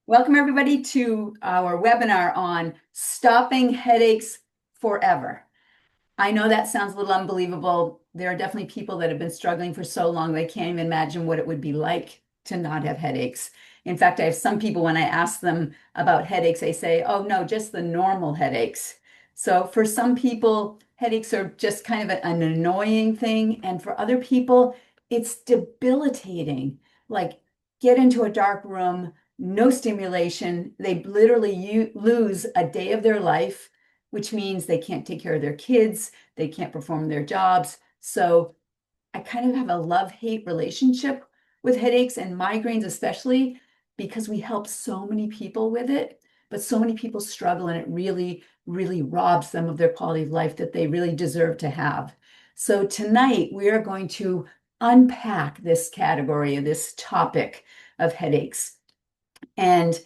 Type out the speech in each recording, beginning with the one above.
Welcome, everybody, to our webinar on stopping headaches forever. I know that sounds a little unbelievable. There are definitely people that have been struggling for so long, they can't even imagine what it would be like to not have headaches. In fact, I have some people, when I ask them about headaches, they say, oh, no, just the normal headaches. So for some people, headaches are just kind of an annoying thing. And for other people, it's debilitating. Like, get into a dark room, no stimulation. They literally lose a day of their life, which means they can't take care of their kids, they can't perform their jobs. So I kind of have a love-hate relationship with headaches and migraines, especially because we help so many people with it, but so many people struggle, and it really, really robs them of their quality of life that they really deserve to have. So tonight we are going to unpack this category, this topic of headaches. And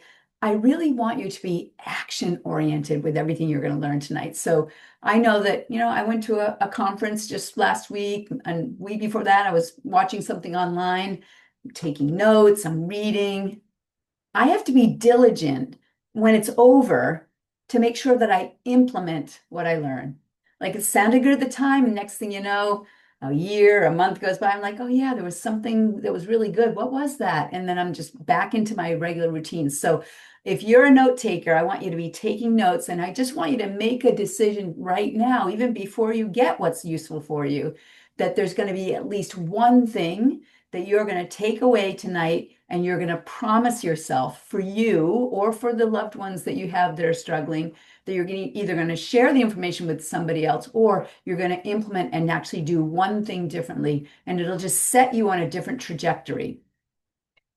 I really want you to be action oriented with everything you're going to learn tonight. So I know that, I went to a conference just last week, and week before that, I was watching something online, taking notes, I'm reading. I have to be diligent when it's over to make sure that I implement what I learn. Like, it sounded good at the time, and next thing you know, a year, a month goes by, I'm like, oh yeah, there was something that was really good. What was that? And then I'm just back into my regular routine. So if you're a note taker, I want you to be taking notes, and I just want you to make a decision right now, even before you get what's useful for you, that there's going to be at least one thing that you're going to take away tonight, and you're going to promise yourself, for you or for the loved ones that you have that are struggling, that you're either going to share the information with somebody else, or you're going to implement and actually do one thing differently, and it'll just set you on a different trajectory.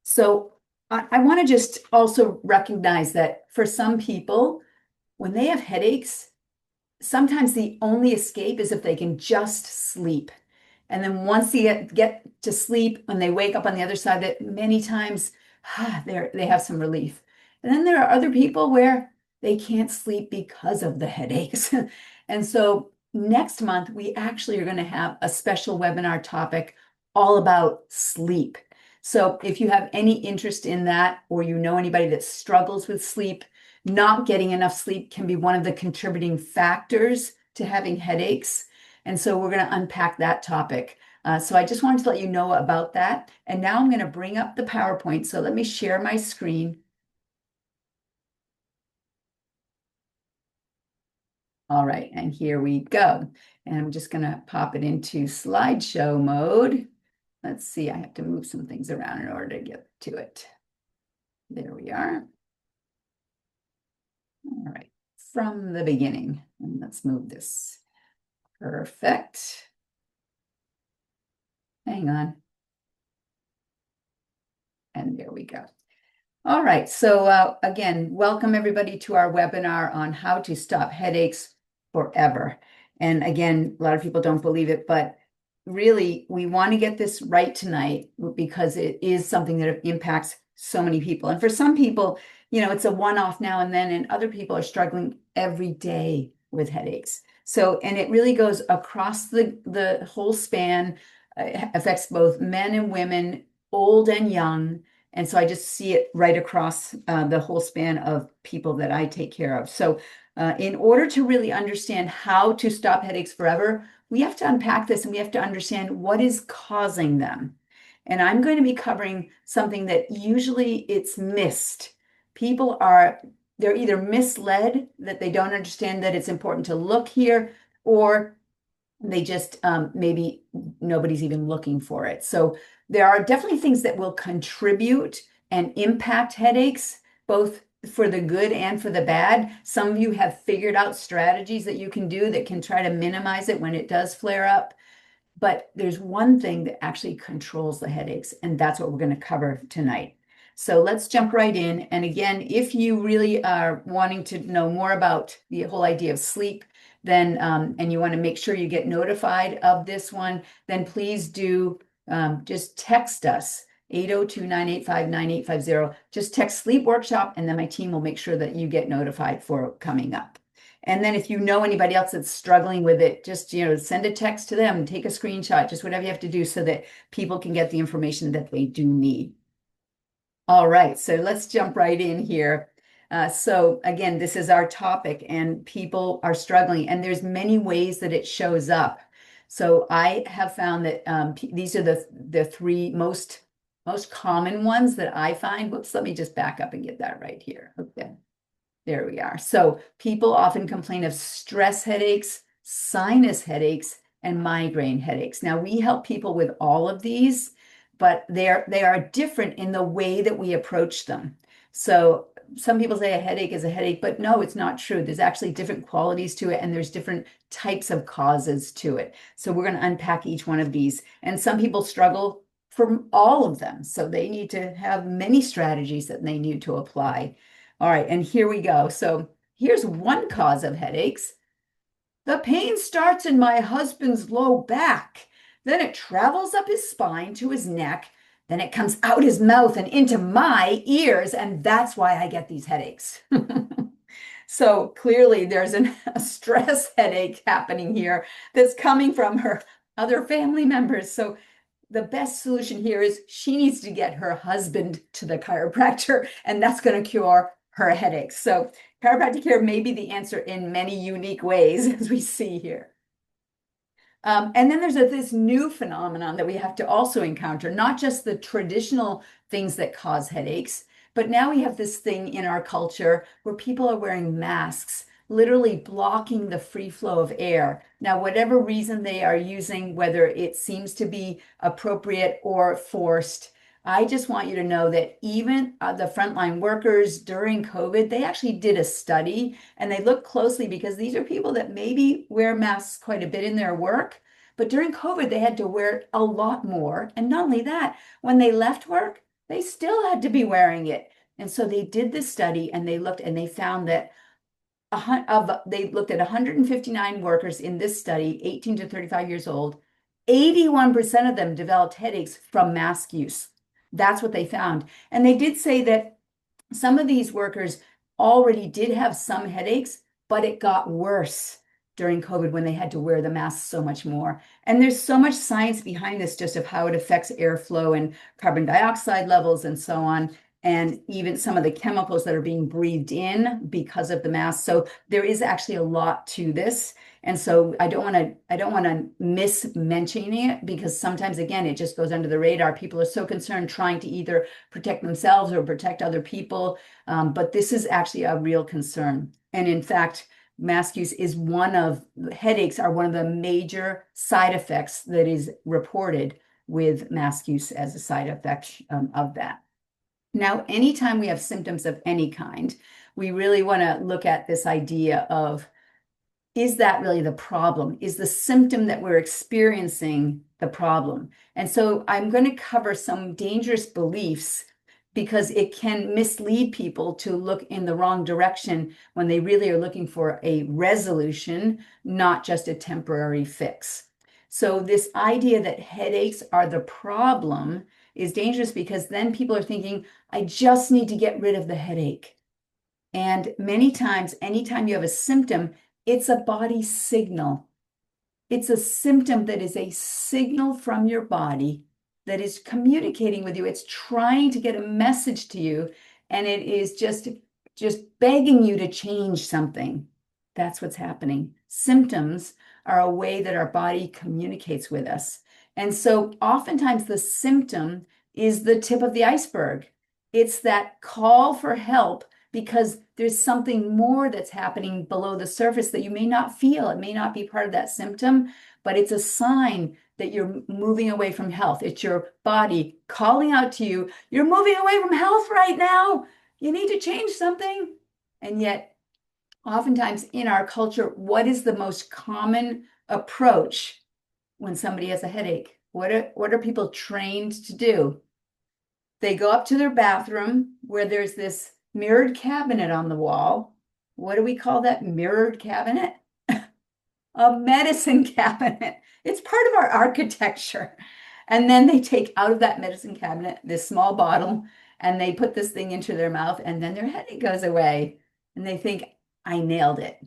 So I want to just also recognize that for some people, when they have headaches, sometimes the only escape is if they can just sleep. And then once they get to sleep, when they wake up on the other side, that many times they have some relief. And then there are other people where they can't sleep because of the headaches. And so next month, we actually are going to have a special webinar topic all about sleep. So if you have any interest in that, or you know anybody that struggles with sleep, not getting enough sleep can be one of the contributing factors to having headaches. And so we're going to unpack that topic. So I just wanted to let you know about that. And now I'm going to bring up the PowerPoint. So let me share my screen. All right, and here we go. And I'm just going to pop it into slideshow mode. Let's see, I have to move some things around in order to get to it. There we are. All right, from the beginning. And let's move this. Perfect. Hang on. And there we go. All right. So again, welcome everybody to our webinar on how to stop headaches forever. And again, a lot of people don't believe it, but really we want to get this right tonight because it is something that impacts so many people. And for some people, it's a one-off now and then, and other people are struggling every day with headaches. So, and it really goes across the whole span, affects both men and women, old and young. And so I just see it right across the whole span of people that I take care of. So in order to really understand how to stop headaches forever, we have to unpack this, and we have to understand what is causing them. And I'm going to be covering something that usually it's missed. They're either misled, that they don't understand that it's important to look here, or they just maybe nobody's even looking for it. So there are definitely things that will contribute and impact headaches, both for the good and for the bad. Some of you have figured out strategies that you can do that can try to minimize it when it does flare up. But there's one thing that actually controls the headaches, and that's what we're going to cover tonight. So let's jump right in. And again, if you really are wanting to know more about the whole idea of sleep, then and you want to make sure you get notified of this one, then please do just text us 802-985-9850. Just text sleep workshop, and then my team will make sure that you get notified for coming up. And then if you know anybody else that's struggling with it, just send a text to them, take a screenshot, just whatever you have to do so that people can get the information that they do need. All right, so let's jump right in here. So again, this is our topic, and people are struggling, and there's many ways that it shows up. So I have found that these are the three most common ones that I find. Whoops, let me just back up and get that right here. Okay. There we are. So people often complain of stress headaches, sinus headaches, and migraine headaches. Now we help people with all of these, but they are different in the way that we approach them. So some people say a headache is a headache, but no, it's not true. There's actually different qualities to it, and there's different types of causes to it. So we're going to unpack each one of these. And some people struggle from all of them. So they need to have many strategies that they need to apply. All right, and here we go. So here's one cause of headaches. The pain starts in my husband's low back. Then it travels up his spine to his neck. Then it comes out his mouth and into my ears. And that's why I get these headaches. So clearly there's a stress headache happening here that's coming from her other family members. So the best solution here is she needs to get her husband to the chiropractor, and that's going to cure her headaches. So chiropractic care may be the answer in many unique ways, as we see here. And then there's this new phenomenon that we have to also encounter, not just the traditional things that cause headaches, but now we have this thing in our culture where people are wearing masks, literally blocking the free flow of air. Now, whatever reason they are using, whether it seems to be appropriate or forced, I just want you to know that even the frontline workers during COVID, they actually did a study and they looked closely because these are people that maybe wear masks quite a bit in their work. But during COVID, they had to wear a lot more. And not only that, when they left work, they still had to be wearing it. And so they did this study and they looked and they found that they looked at 159 workers in this study, 18 to 35 years old. 81% of them developed headaches from mask use. That's what they found. And they did say that some of these workers already did have some headaches, but it got worse during COVID when they had to wear the masks so much more. And there's so much science behind this, just of how it affects airflow and carbon dioxide levels and so on, and even some of the chemicals that are being breathed in because of the mask. So there is actually a lot to this. And so I don't want to miss mentioning it, because sometimes, again, it just goes under the radar. People are so concerned trying to either protect themselves or protect other people. But this is actually a real concern. And in fact, mask use is headaches are one of the major side effects that is reported with mask use as a side effect of that. Now, anytime we have symptoms of any kind, we really want to look at this idea of, is that really the problem? Is the symptom that we're experiencing the problem? And so I'm going to cover some dangerous beliefs, because it can mislead people to look in the wrong direction when they really are looking for a resolution, not just a temporary fix. So this idea that headaches are the problem is dangerous, because then people are thinking, I just need to get rid of the headache. And many times, anytime you have a symptom, it's a body signal. It's a symptom that is a signal from your body that is communicating with you. It's trying to get a message to you, and it is just begging you to change something. That's what's happening. Symptoms are a way that our body communicates with us. And so oftentimes the symptom is the tip of the iceberg. It's that call for help, because there's something more that's happening below the surface that you may not feel. It may not be part of that symptom, but it's a sign that you're moving away from health. It's your body calling out to you, you're moving away from health right now. You need to change something. And yet, oftentimes in our culture, what is the most common approach when somebody has a headache? What are people trained to do? They go up to their bathroom where there's this mirrored cabinet on the wall. What do we call that mirrored cabinet? A medicine cabinet. It's part of our architecture. And then they take out of that medicine cabinet this small bottle, and they put this thing into their mouth, and then their headache goes away. And they think, I nailed it.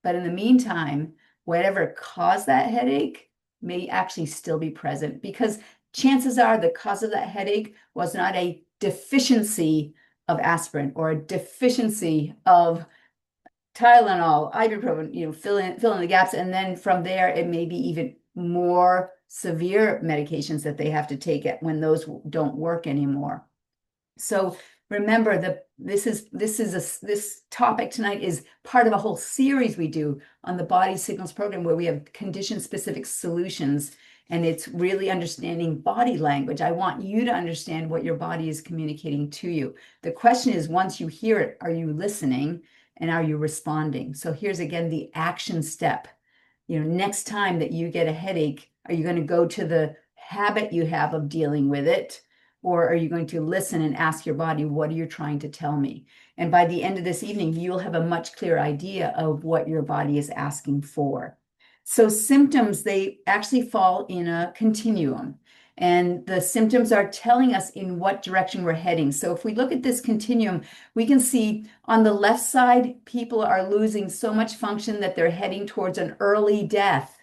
But in the meantime, whatever caused that headache may actually still be present, because chances are the cause of that headache was not a deficiency of aspirin or a deficiency of Tylenol, ibuprofen, fill in the gaps. And then from there, it may be even more severe medications that they have to take it when those don't work anymore. So remember this topic tonight is part of a whole series we do on the Body Signals program where we have condition-specific solutions, and it's really understanding body language. I want you to understand what your body is communicating to you. The question is, once you hear it, are you listening and are you responding? So here's again the action step. Next time that you get a headache, are you going to go to the habit you have of dealing with it? Or are you going to listen and ask your body, what are you trying to tell me? And by the end of this evening, you'll have a much clearer idea of what your body is asking for. So symptoms, they actually fall in a continuum. And the symptoms are telling us in what direction we're heading. So if we look at this continuum, we can see on the left side, people are losing so much function that they're heading towards an early death.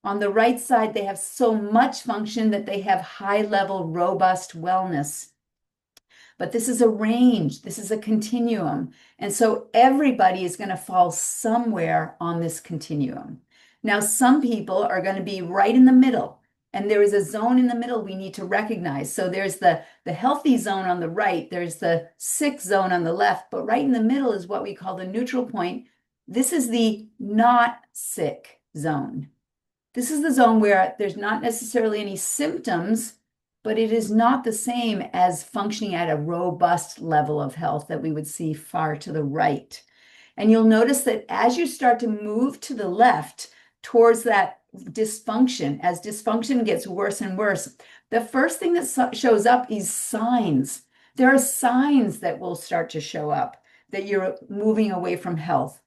On the right side, they have so much function that they have high-level, robust wellness. But this is a range. This is a continuum. And so everybody is going to fall somewhere on this continuum. Now, some people are going to be right in the middle. And there is a zone in the middle we need to recognize. So there's the healthy zone on the right. There's the sick zone on the left. But right in the middle is what we call the neutral point. This is the not sick zone. This is the zone where there's not necessarily any symptoms, but it is not the same as functioning at a robust level of health that we would see far to the right. And you'll notice that as you start to move to the left towards that dysfunction, as dysfunction gets worse and worse, the first thing that shows up is signs. There are signs that will start to show up that you're moving away from health.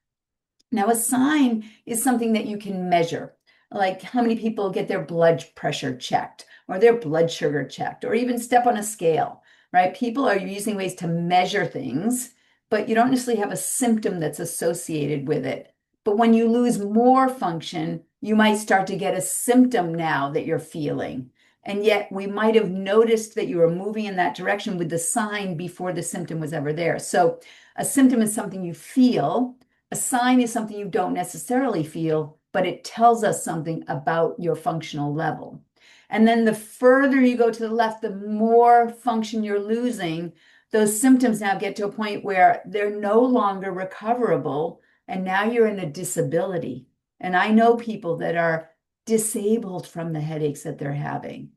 Now, a sign is something that you can measure. Like how many people get their blood pressure checked or their blood sugar checked or even step on a scale, right? People are using ways to measure things, but you don't necessarily have a symptom that's associated with it. But when you lose more function, you might start to get a symptom now that you're feeling. And yet we might have noticed that you were moving in that direction with the sign before the symptom was ever there. So a symptom is something you feel. A sign is something you don't necessarily feel, but it tells us something about your functional level. And then the further you go to the left, the more function you're losing. Those symptoms now get to a point where they're no longer recoverable, and now you're in a disability. And I know people that are disabled from the headaches that they're having.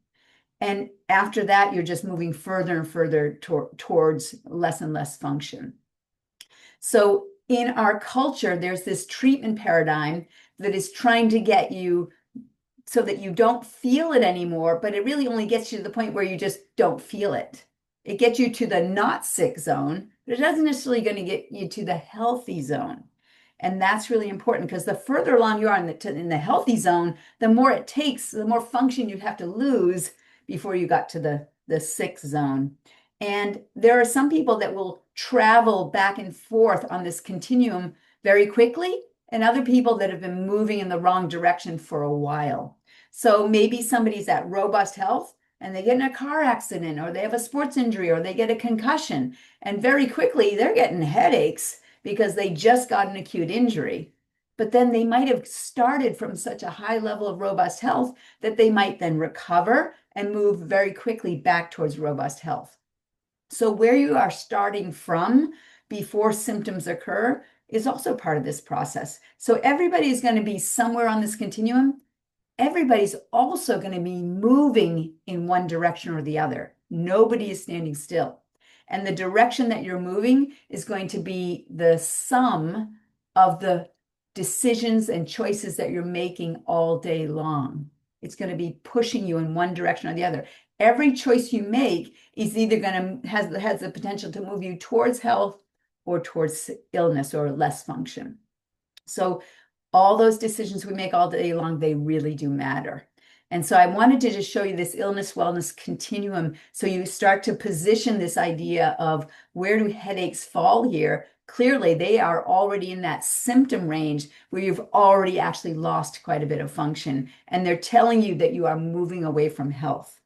And after that, you're just moving further and further towards less and less function. So in our culture, there's this treatment paradigm that is trying to get you so that you don't feel it anymore, but it really only gets you to the point where you just don't feel it. It gets you to the not sick zone, but it doesn't necessarily going to get you to the healthy zone. And that's really important because the further along you are in the healthy zone, the more it takes, the more function you have to lose before you got to the sick zone. And there are some people that will travel back and forth on this continuum very quickly, and other people that have been moving in the wrong direction for a while. So maybe somebody's at robust health and they get in a car accident or they have a sports injury or they get a concussion, and very quickly they're getting headaches because they just got an acute injury. But then they might have started from such a high level of robust health that they might then recover and move very quickly back towards robust health. So where you are starting from before symptoms occur is also part of this process. So everybody's going to be somewhere on this continuum. Everybody's also going to be moving in one direction or the other. Nobody is standing still. And the direction that you're moving is going to be the sum of the decisions and choices that you're making all day long. It's going to be pushing you in one direction or the other. Every choice you make is either going to has the potential to move you towards health or towards illness or less function. So all those decisions we make all day long, they really do matter. And so I wanted to just show you this illness wellness continuum so you start to position this idea of where do headaches fall here. Clearly, they are already in that symptom range where you've already actually lost quite a bit of function, and they're telling you that you are moving away from health.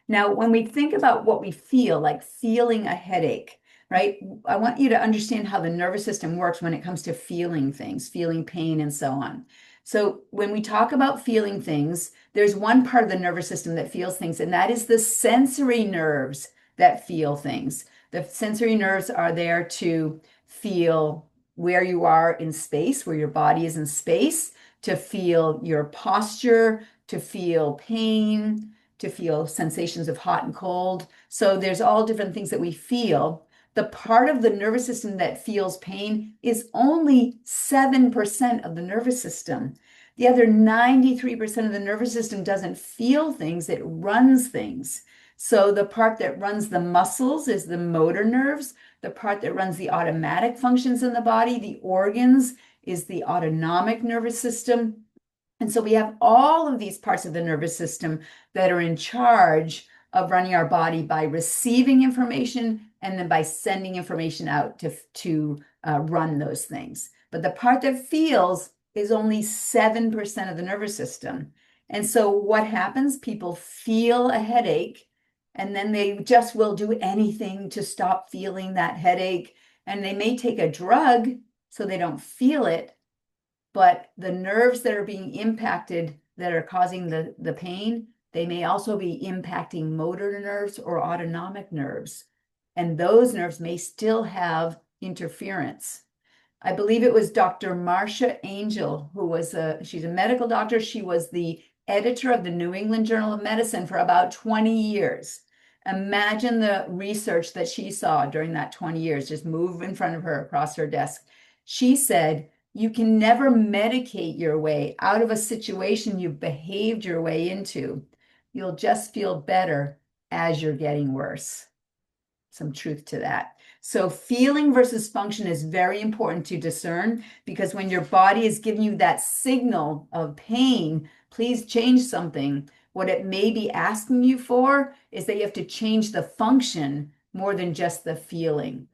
Now, when we think about what we feel, like feeling a headache, right? I want you to understand how the nervous system works when it comes to feeling things, feeling pain, and so on. So, when we talk about feeling things, there's one part of the nervous system that feels things, and that is the sensory nerves that feel things. The sensory nerves are there to feel where you are in space, where your body is in space, to feel your posture, to feel pain, to feel sensations of hot and cold. So there's all different things that we feel. The part of the nervous system that feels pain is only 7% of the nervous system. The other 93% of the nervous system doesn't feel things, it runs things. So the part that runs the muscles is the motor nerves. The part that runs the automatic functions in the body, the organs, is the autonomic nervous system. And so we have all of these parts of the nervous system that are in charge of running our body by receiving information and then by sending information out to run those things. But the part that feels is only 7% of the nervous system. And so what happens? People feel a headache and then they just will do anything to stop feeling that headache. And they may take a drug so they don't feel it, but the nerves that are being impacted that are causing the pain, they may also be impacting motor nerves or autonomic nerves. And those nerves may still have interference. I believe it was Dr. Marcia Angel, she's a medical doctor. She was the editor of the New England Journal of Medicine for about 20 years. Imagine the research that she saw during that 20 years, just move in front of her across her desk. She said, you can never medicate your way out of a situation you've behaved your way into. You'll just feel better as you're getting worse. Some truth to that. So feeling versus function is very important to discern, because when your body is giving you that signal of pain, please change something, what it may be asking you for is that you have to change the function more than just the feeling.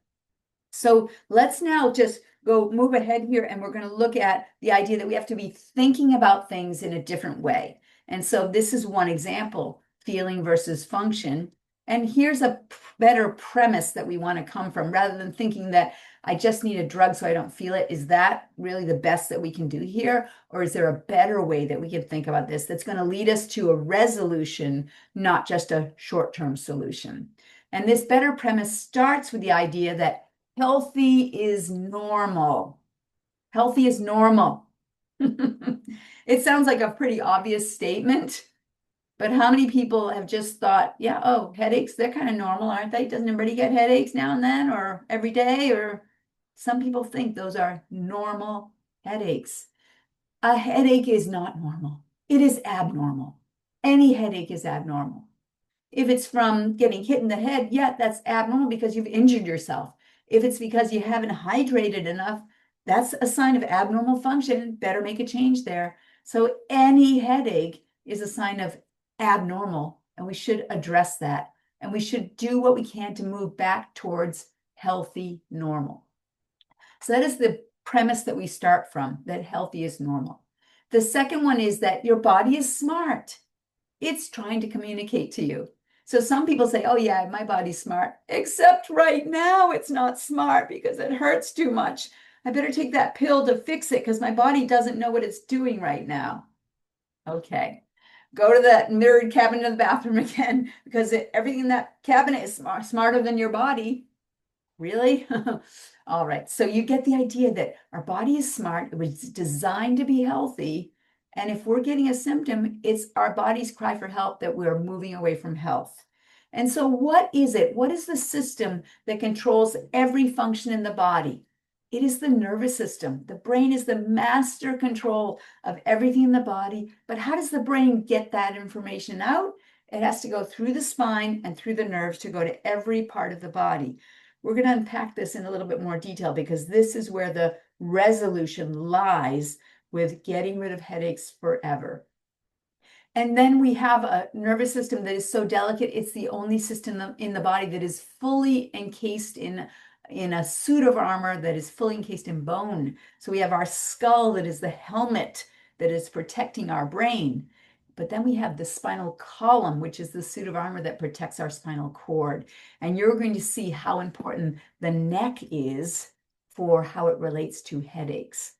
So let's now just move ahead here, and we're going to look at the idea that we have to be thinking about things in a different way. And so this is one example, feeling versus function. And here's a better premise that we want to come from, rather than thinking that I just need a drug so I don't feel it. Is that really the best that we can do here? Or is there a better way that we can think about this that's going to lead us to a resolution, not just a short-term solution? And this better premise starts with the idea that healthy is normal. Healthy is normal. It sounds like a pretty obvious statement, but how many people have just thought, yeah, oh, headaches, they're kind of normal, aren't they? Doesn't everybody get headaches now and then or every day? Or some people think those are normal headaches. A headache is not normal. It is abnormal. Any headache is abnormal. If it's from getting hit in the head, yeah, that's abnormal because you've injured yourself. If it's because you haven't hydrated enough, that's a sign of abnormal function. Better make a change there. So any headache is a sign of abnormal, and we should address that. And we should do what we can to move back towards healthy normal. So that is the premise that we start from, that healthy is normal. The second one is that your body is smart. It's trying to communicate to you. So some people say, oh yeah, my body's smart, except right now it's not smart because it hurts too much. I better take that pill to fix it because my body doesn't know what it's doing right now. Okay, go to that mirrored cabinet in the bathroom again, because everything in that cabinet is smarter than your body. Really? All right, so you get the idea that our body is smart. It was designed to be healthy. And if we're getting a symptom, it's our body's cry for help that we're moving away from health. And so what is it? What is the system that controls every function in the body? It is the nervous system. The brain is the master control of everything in the body. But how does the brain get that information out? It has to go through the spine and through the nerves to go to every part of the body. We're going to unpack this in a little bit more detail, because this is where the resolution lies with getting rid of headaches forever. And then we have a nervous system that is so delicate, it's the only system in the body that is fully encased in a suit of armor that is fully encased in bone. So we have our skull that is the helmet that is protecting our brain. But then we have the spinal column, which is the suit of armor that protects our spinal cord. And you're going to see how important the neck is for how it relates to headaches.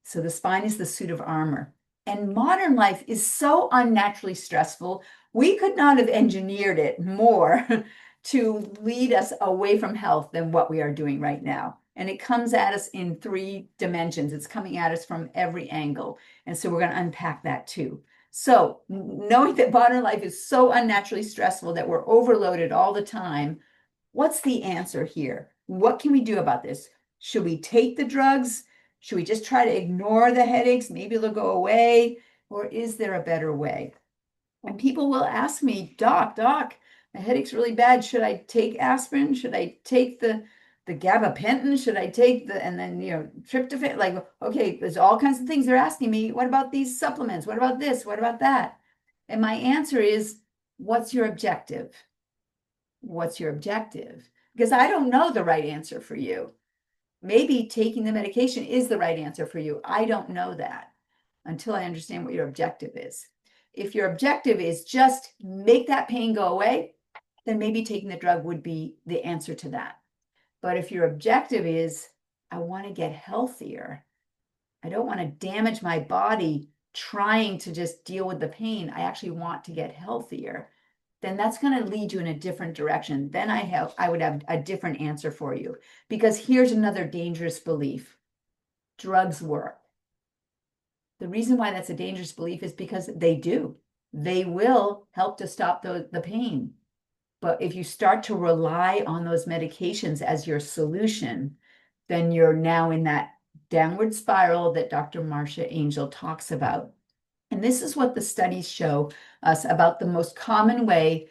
So the spine is the suit of armor. And modern life is so unnaturally stressful. We could not have engineered it more to lead us away from health than what we are doing right now. And it comes at us in 3 dimensions. It's coming at us from every angle. And so we're going to unpack that too. So knowing that modern life is so unnaturally stressful that we're overloaded all the time, what's the answer here? What can we do about this? Should we take the drugs? Should we just try to ignore the headaches? Maybe they'll go away. Or is there a better way? And people will ask me, Doc, my headache's really bad. Should I take aspirin? Should I take the gabapentin? Should I take and then, tryptophan? Like, okay, there's all kinds of things they're asking me. What about these supplements? What about this? What about that? And my answer is, what's your objective? What's your objective? Because I don't know the right answer for you. Maybe taking the medication is the right answer for you. I don't know that until I understand what your objective is. If your objective is just make that pain go away, then maybe taking the drug would be the answer to that. But if your objective is, I want to get healthier, I don't want to damage my body trying to just deal with the pain, I actually want to get healthier, then that's going to lead you in a different direction. Then I would have a different answer for you. Because here's another dangerous belief. Drugs work. The reason why that's a dangerous belief is because they do. They will help to stop the pain. But if you start to rely on those medications as your solution, then you're now in that downward spiral that Dr. Marcia Angel talks about. And this is what the studies show us about the most common thing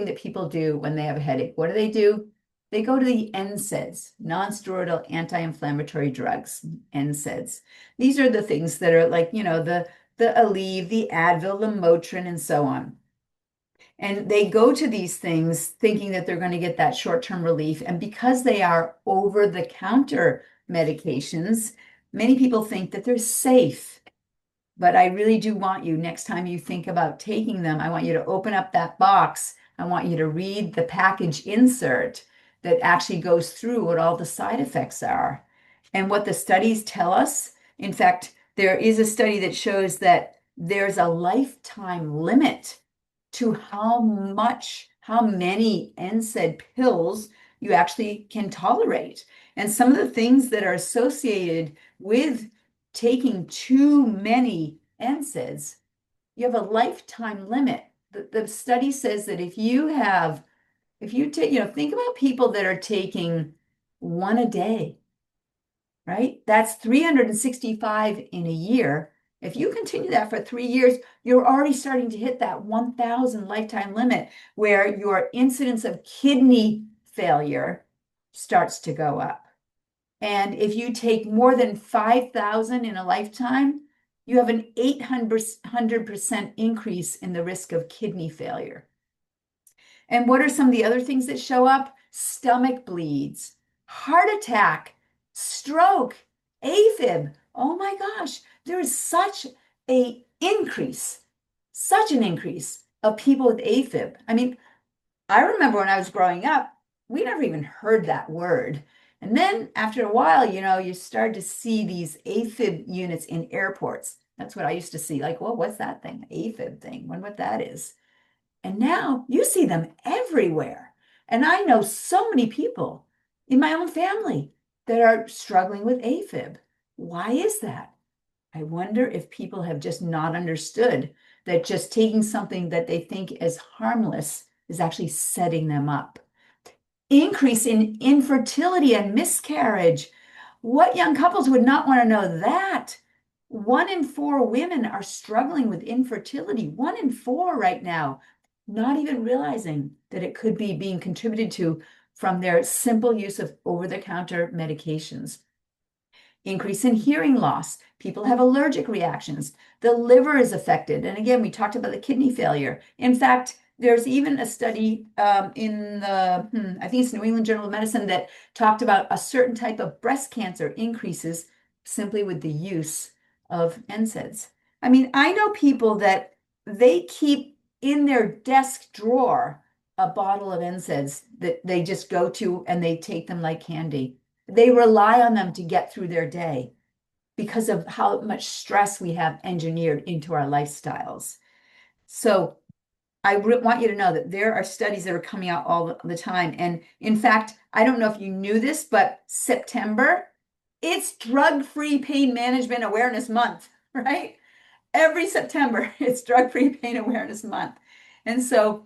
that people do when they have a headache. What do? They go to the NSAIDs, non-steroidal anti-inflammatory drugs, NSAIDs. These are the things that are like, the Aleve, the Advil, the Motrin, and so on. And they go to these things thinking that they're going to get that short-term relief. And because they are over-the-counter medications, many people think that they're safe. But I really do want you, next time you think about taking them, I want you to open up that box. I want you to read the package insert that actually goes through what all the side effects are and what the studies tell us. In fact, there is a study that shows that there's a lifetime limit to how many NSAID pills you actually can tolerate. And some of the things that are associated with taking too many NSAIDs, you have a lifetime limit. The study says that if you take, think about people that are taking 1 a day, right? That's 365 in a year. If you continue that for 3 years, you're already starting to hit that 1,000 lifetime limit where your incidence of kidney failure starts to go up. And if you take more than 5,000 in a lifetime, you have an 800% increase in the risk of kidney failure. And what are some of the other things that show up? Stomach bleeds, heart attack, stroke, AFib. Oh my gosh, there is such an increase of people with AFib. I mean, I remember when I was growing up, we never even heard that word. And then after a while, you start to see these AFib units in airports. That's what I used to see. Like, well, what's that thing? AFib thing. Wonder what that is. And now you see them everywhere. And I know so many people in my own family that are struggling with AFib. Why is that? I wonder if people have just not understood that just taking something that they think is harmless is actually setting them up. Increase in infertility and miscarriage. What young couples would not want to know that? 1 in 4 women are struggling with infertility. 1 in 4 right now, not even realizing that it could be being contributed to from their simple use of over-the-counter medications. Increase in hearing loss. People have allergic reactions. The liver is affected. And again, we talked about the kidney failure. In fact, there's even a study in I think it's New England Journal of Medicine that talked about a certain type of breast cancer increases simply with the use of NSAIDs. I mean, I know people that they keep in their desk drawer a bottle of NSAIDs that they just go to and they take them like candy. They rely on them to get through their day because of how much stress we have engineered into our lifestyles. So I want you to know that there are studies that are coming out all the time. And in fact, I don't know if you knew this, but September, it's Drug-Free Pain Management Awareness Month, right? Every September, it's Drug-Free Pain Awareness Month. And so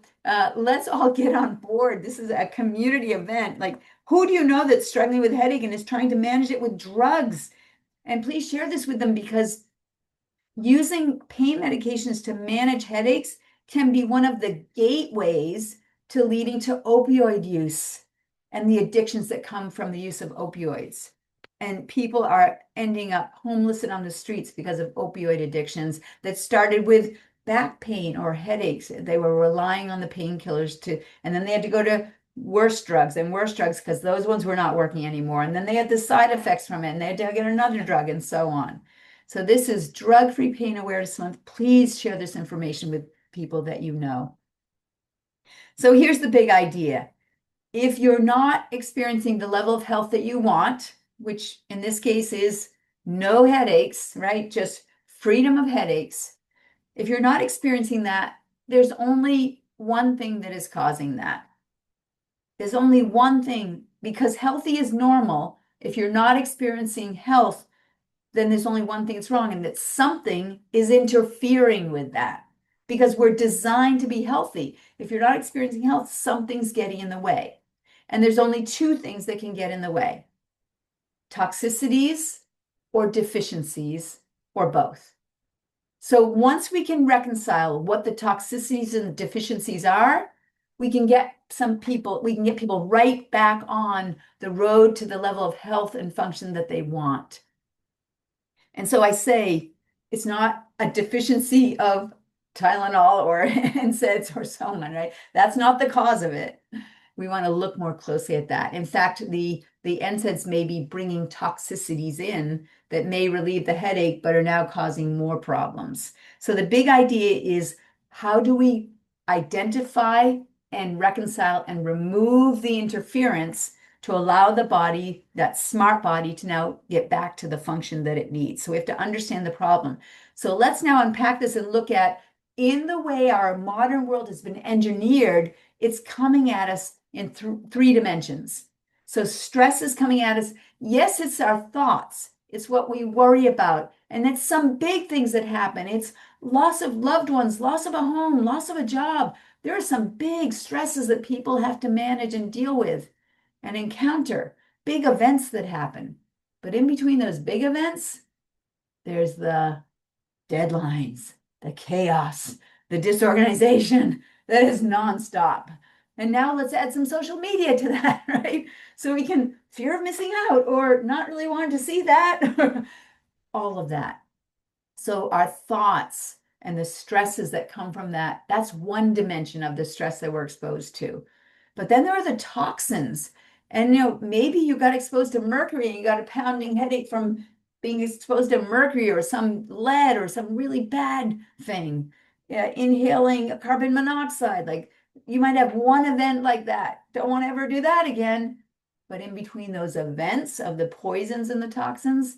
let's all get on board. This is a community event. Like, who do you know that's struggling with headache and is trying to manage it with drugs? And please share this with them, because using pain medications to manage headaches can be one of the gateways to leading to opioid use and the addictions that come from the use of opioids. And people are ending up homeless and on the streets because of opioid addictions that started with back pain or headaches. They were relying on the painkillers and then they had to go to worse drugs because those ones were not working anymore. And then they had the side effects from it and they had to get another drug and so on. So this is Drug-Free Pain Awareness Month. Please share this information with people that you know. So here's the big idea. If you're not experiencing the level of health that you want, which in this case is no headaches, right? Just freedom of headaches. If you're not experiencing that, there's only one thing that is causing that. There's only one thing, because healthy is normal. If you're not experiencing health, then there's only one thing that's wrong, and that something is interfering with that, because we're designed to be healthy. If you're not experiencing health, something's getting in the way. And there's only two things that can get in the way: toxicities or deficiencies, or both. So once we can reconcile what the toxicities and the deficiencies are, we can get people right back on the road to the level of health and function that they want. And so I say it's not a deficiency of Tylenol or NSAIDs or so on, right? That's not the cause of it. We want to look more closely at that. In fact, the NSAIDs may be bringing toxicities in that may relieve the headache, but are now causing more problems. So the big idea is, how do we identify and reconcile and remove the interference to allow the body, that smart body, to now get back to the function that it needs? So we have to understand the problem. So let's now unpack this and look at, in the way our modern world has been engineered, it's coming at us in three dimensions. So stress is coming at us. Yes, it's our thoughts. It's what we worry about. And it's some big things that happen. It's loss of loved ones, loss of a home, loss of a job. There are some big stresses that people have to manage and deal with and encounter, big events that happen. But in between those big events, there's the deadlines, the chaos, the disorganization that is nonstop. And now let's add some social media to that, right? So we can fear of missing out or not really wanting to see that, all of that. So our thoughts and the stresses that come from that, that's one dimension of the stress that we're exposed to. But then there are the toxins. And maybe you got exposed to mercury and you got a pounding headache from being exposed to mercury or some lead or some really bad thing. Inhaling carbon monoxide, like you might have one event like that. Don't want to ever do that again. But in between those events of the poisons and the toxins,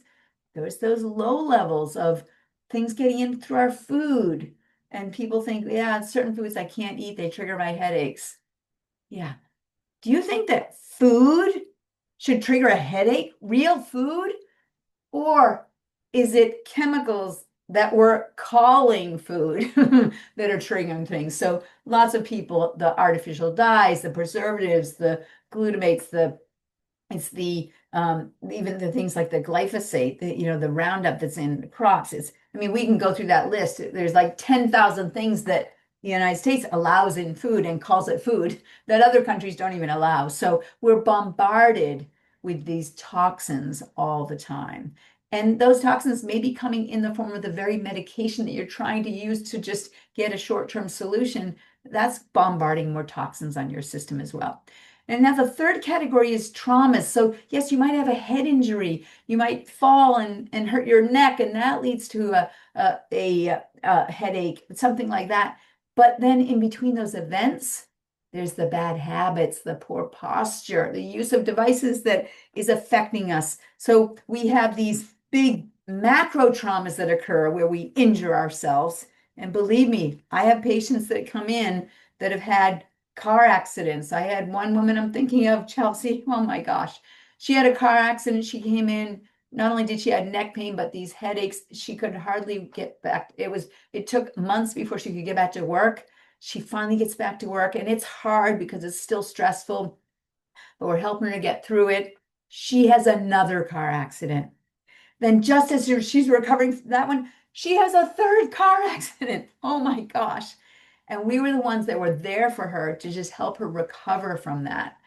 there's those low levels of things getting in through our food. And people think, yeah, certain foods I can't eat, they trigger my headaches. Yeah. Do you think that food should trigger a headache? Real food? Or is it chemicals that we're calling food that are triggering things? So lots of people, the artificial dyes, the preservatives, the glutamates, it's the even the things like the glyphosate, the Roundup that's in crops. We can go through that list. There's like 10,000 things that the United States allows in food and calls it food that other countries don't even allow. So we're bombarded with these toxins all the time. And those toxins may be coming in the form of the very medication that you're trying to use to just get a short-term solution. That's bombarding more toxins on your system as well. And now the third category is traumas. So yes, you might have a head injury. You might fall and hurt your neck, and that leads to a headache, something like that. But then in between those events, there's the bad habits, the poor posture, the use of devices that is affecting us. So we have these big macro traumas that occur where we injure ourselves. And believe me, I have patients that come in that have had car accidents. I had one woman I'm thinking of, Chelsea. Oh my gosh. She had a car accident. She came in. Not only did she have neck pain, but these headaches. She could hardly get back. It took months before she could get back to work. She finally gets back to work, and it's hard because it's still stressful, but we're helping her to get through it. She has another car accident. Then just as she's recovering from that one, she has a third car accident. Oh my gosh. And we were the ones that were there for her to just help her recover from that.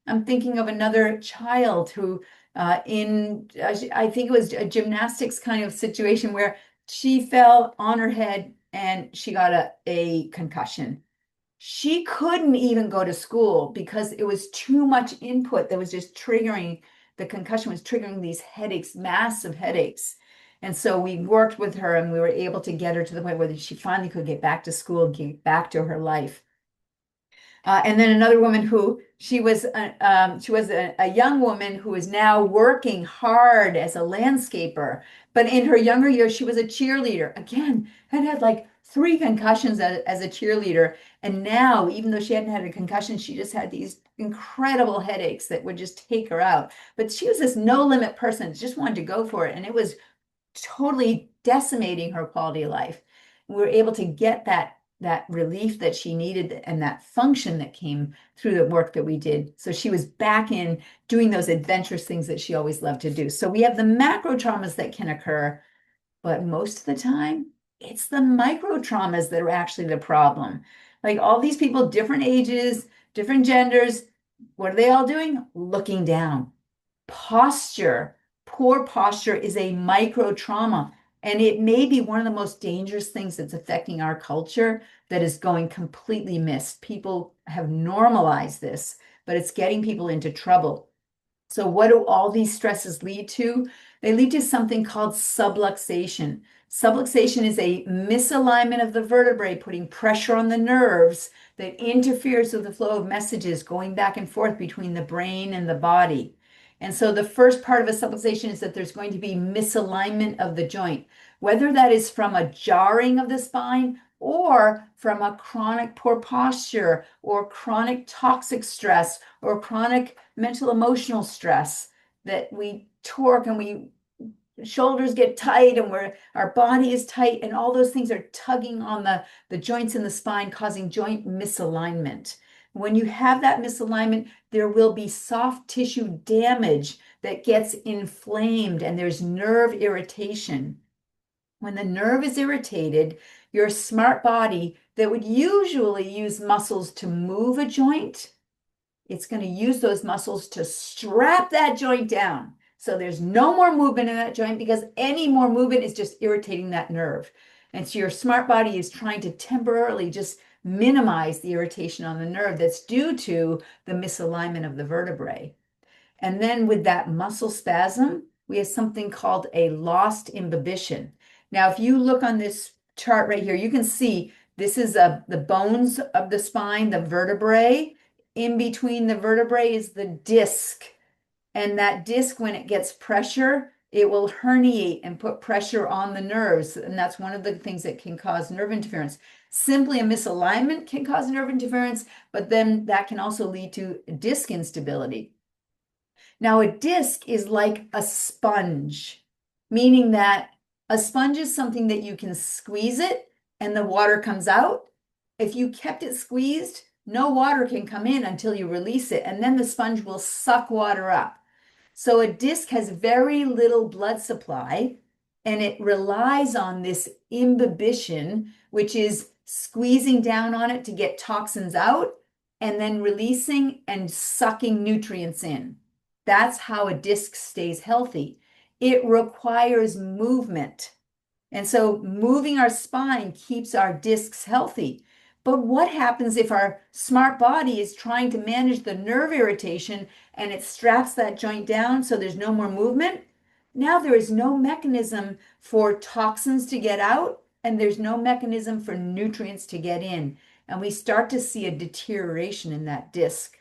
I'm thinking of another child who, I think it was a gymnastics kind of situation where she fell on her head and she got a concussion. She couldn't even go to school because it was too much input that was just triggering, the concussion was triggering these headaches, massive headaches. And so we worked with her and we were able to get her to the point where she finally could get back to school, get back to her life. And then another woman who she was a young woman who is now working hard as a landscaper. But in her younger years, she was a cheerleader. Again, had like 3 concussions as a cheerleader. And now, even though she hadn't had a concussion, she just had these incredible headaches that would just take her out. But she was this no limit person, just wanted to go for it. And it was totally decimating her quality of life. We were able to get that relief that she needed and that function that came through the work that we did. So she was back in doing those adventurous things that she always loved to do. So we have the macro traumas that can occur, but most of the time, it's the micro traumas that are actually the problem. Like all these people, different ages, different genders, what are they all doing? Looking down. Posture, poor posture is a micro trauma. And it may be one of the most dangerous things that's affecting our culture that is going completely missed. People have normalized this, but it's getting people into trouble. So what do all these stresses lead to? They lead to something called subluxation. Subluxation is a misalignment of the vertebrae, putting pressure on the nerves that interferes with the flow of messages going back and forth between the brain and the body. And so the first part of a subluxation is that there's going to be misalignment of the joint, whether that is from a jarring of the spine or from a chronic poor posture or chronic toxic stress or chronic mental emotional stress that we torque and we shoulders get tight and our body is tight and all those things are tugging on the joints in the spine, causing joint misalignment. When you have that misalignment, there will be soft tissue damage that gets inflamed and there's nerve irritation. When the nerve is irritated, your smart body that would usually use muscles to move a joint, it's going to use those muscles to strap that joint down. So there's no more movement in that joint because any more movement is just irritating that nerve. And so your smart body is trying to temporarily just minimize the irritation on the nerve that's due to the misalignment of the vertebrae. And then with that muscle spasm, we have something called a lost imbibition. Now, if you look on this chart right here, you can see this is the bones of the spine, the vertebrae. In between the vertebrae is the disc. And that disc, when it gets pressure, it will herniate and put pressure on the nerves. And that's one of the things that can cause nerve interference. Simply a misalignment can cause nerve interference, but then that can also lead to disc instability. Now, a disc is like a sponge, meaning that a sponge is something that you can squeeze it and the water comes out. If you kept it squeezed, no water can come in until you release it, and then the sponge will suck water up. So a disc has very little blood supply, and it relies on this imbibition, which is squeezing down on it to get toxins out, and then releasing and sucking nutrients in. That's how a disc stays healthy. It requires movement. And so moving our spine keeps our discs healthy. But what happens if our smart body is trying to manage the nerve irritation and it straps that joint down so there's no more movement? Now there is no mechanism for toxins to get out, and there's no mechanism for nutrients to get in. And we start to see a deterioration in that disc.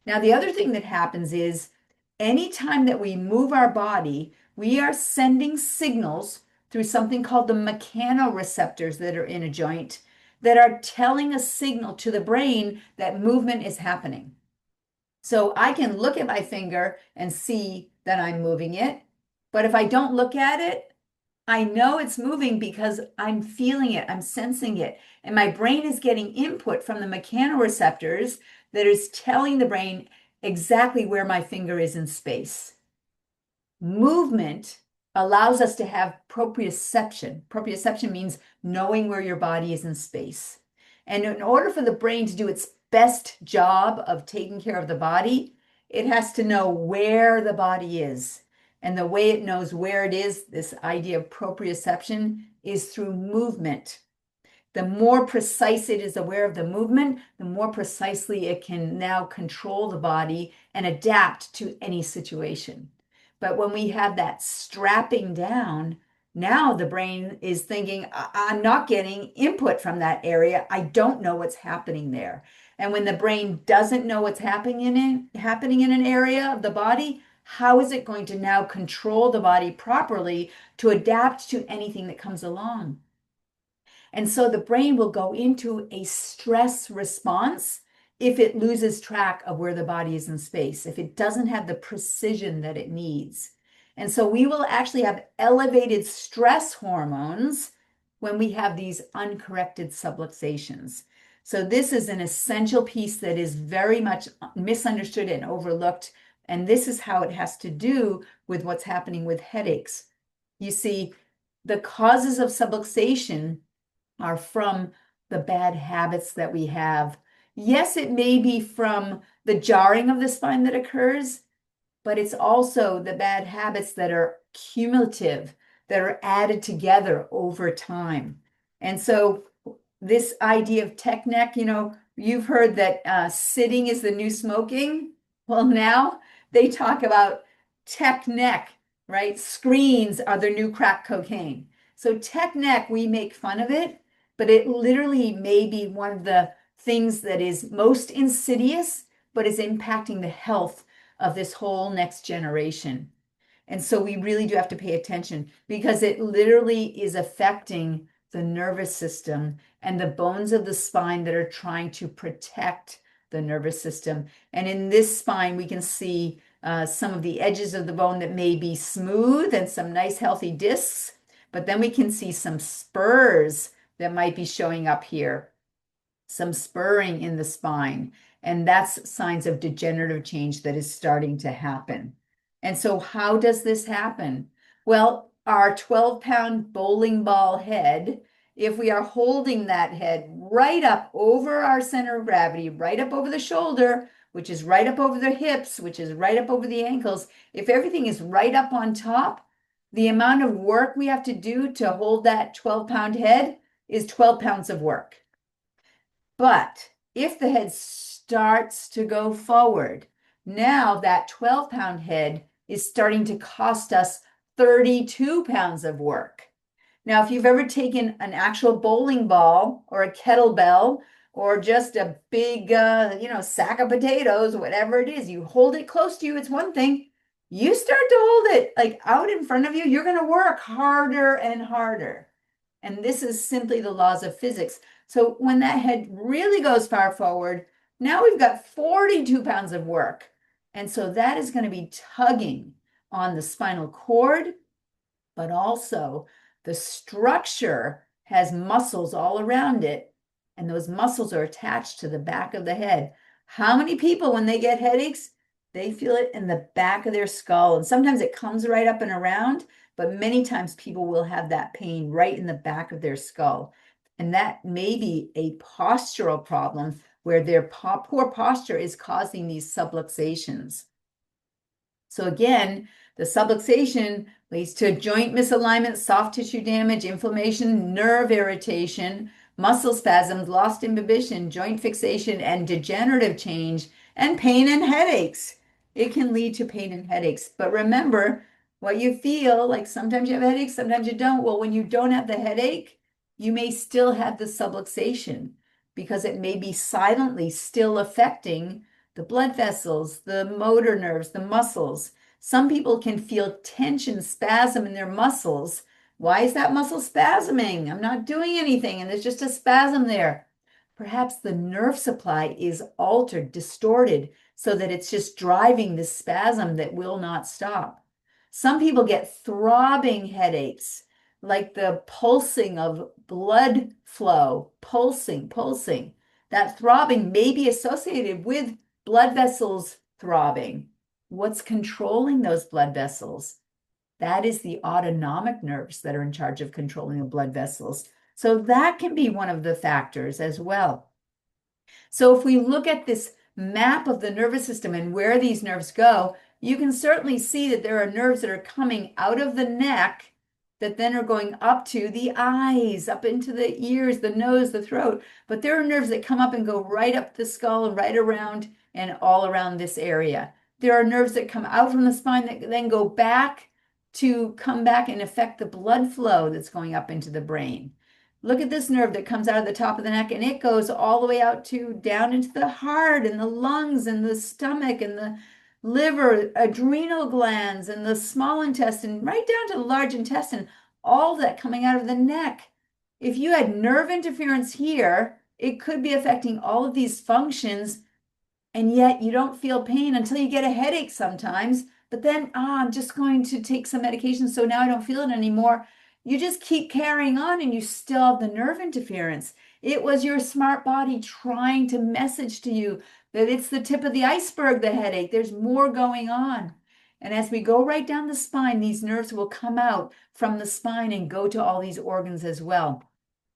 Now, the other thing that happens is anytime that we move our body, we are sending signals through something called the mechanoreceptors that are in a joint that are telling a signal to the brain that movement is happening. So I can look at my finger and see that I'm moving it. But if I don't look at it, I know it's moving because I'm feeling it, I'm sensing it. And my brain is getting input from the mechanoreceptors that is telling the brain exactly where my finger is in space. Movement allows us to have proprioception. Proprioception means knowing where your body is in space. And in order for the brain to do its best job of taking care of the body, it has to know where the body is. And the way it knows where it is, this idea of proprioception, is through movement. The more precise it is aware of the movement, the more precisely it can now control the body and adapt to any situation. But when we have that strapping down, now the brain is thinking, I'm not getting input from that area. I don't know what's happening there. And when the brain doesn't know what's happening in an area of the body, how is it going to now control the body properly to adapt to anything that comes along? And so the brain will go into a stress response if it loses track of where the body is in space, if it doesn't have the precision that it needs. And so we will actually have elevated stress hormones when we have these uncorrected subluxations. So this is an essential piece that is very much misunderstood and overlooked. And this is how it has to do with what's happening with headaches. You see, the causes of subluxation are from the bad habits that we have. Yes, it may be from the jarring of the spine that occurs, but it's also the bad habits that are cumulative, that are added together over time. And so this idea of tech neck, you've heard that sitting is the new smoking. Well, now they talk about tech neck, right? Screens are the new crack cocaine. So tech neck, we make fun of it, but it literally may be one of the things that is most insidious, but is impacting the health of this whole next generation. And so we really do have to pay attention because it literally is affecting the nervous system and the bones of the spine that are trying to protect the nervous system. And in this spine, we can see some of the edges of the bone that may be smooth and some nice healthy discs, but then we can see some spurs that might be showing up here, some spurring in the spine. And that's signs of degenerative change that is starting to happen. And so how does this happen? Well, our 12-pound bowling ball head, if we are holding that head right up over our center of gravity, right up over the shoulder, which is right up over the hips, which is right up over the ankles, if everything is right up on top, the amount of work we have to do to hold that 12-pound head is 12 pounds of work. But if the head starts to go forward, now that 12-pound head is starting to cost us 32 pounds of work. Now, if you've ever taken an actual bowling ball or a kettlebell or just a big, sack of potatoes, whatever it is, you hold it close to you, it's one thing. You start to hold it like out in front of you, you're going to work harder and harder. And this is simply the laws of physics. So when that head really goes far forward, now we've got 42 pounds of work. And so that is going to be tugging on the spinal cord, but also the structure has muscles all around it, and those muscles are attached to the back of the head. How many people, when they get headaches, they feel it in the back of their skull? And sometimes it comes right up and around, but many times people will have that pain right in the back of their skull. And that may be a postural problem where their poor posture is causing these subluxations. So again, the subluxation leads to joint misalignment, soft tissue damage, inflammation, nerve irritation, muscle spasms, lost inhibition, joint fixation, and degenerative change, and pain and headaches. It can lead to pain and headaches. But remember, what you feel, like sometimes you have headaches, sometimes you don't. Well, when you don't have the headache, you may still have the subluxation because it may be silently still affecting the blood vessels, the motor nerves, the muscles. Some people can feel tension, spasm in their muscles. Why is that muscle spasming? I'm not doing anything, and there's just a spasm there. Perhaps the nerve supply is altered, distorted, so that it's just driving this spasm that will not stop. Some people get throbbing headaches, like the pulsing of blood flow, pulsing. That throbbing may be associated with blood vessels throbbing. What's controlling those blood vessels? That is the autonomic nerves that are in charge of controlling the blood vessels. So that can be one of the factors as well. So if we look at this map of the nervous system and where these nerves go, you can certainly see that there are nerves that are coming out of the neck that then are going up to the eyes, up into the ears, the nose, the throat. But there are nerves that come up and go right up the skull and right around and all around this area. There are nerves that come out from the spine that then go back to come back and affect the blood flow that's going up into the brain. Look at this nerve that comes out of the top of the neck, and it goes all the way out to down into the heart and the lungs and the stomach and the liver, adrenal glands and the small intestine, right down to the large intestine, all that coming out of the neck. If you had nerve interference here, it could be affecting all of these functions, and yet you don't feel pain until you get a headache sometimes. But then, I'm just going to take some medication, so now I don't feel it anymore. You just keep carrying on and you still have the nerve interference. It was your smart body trying to message to you that it's the tip of the iceberg, the headache. There's more going on. And as we go right down the spine, these nerves will come out from the spine and go to all these organs as well.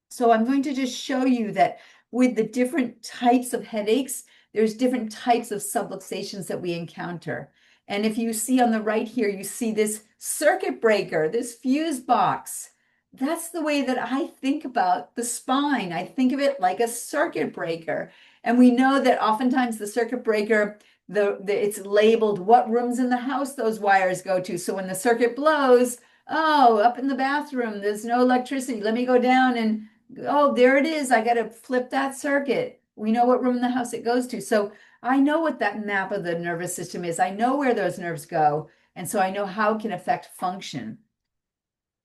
So I'm going to just show you that with the different types of headaches, there's different types of subluxations that we encounter. And if you see on the right here, you see this circuit breaker, this fuse box. That's the way that I think about the spine. I think of it like a circuit breaker. And we know that oftentimes the circuit breaker, it's labeled what rooms in the house those wires go to. So when the circuit blows, oh, up in the bathroom, there's no electricity. Let me go down and, oh, there it is. I got to flip that circuit. We know what room in the house it goes to. So I know what that map of the nervous system is. I know where those nerves go. And so I know how it can affect function.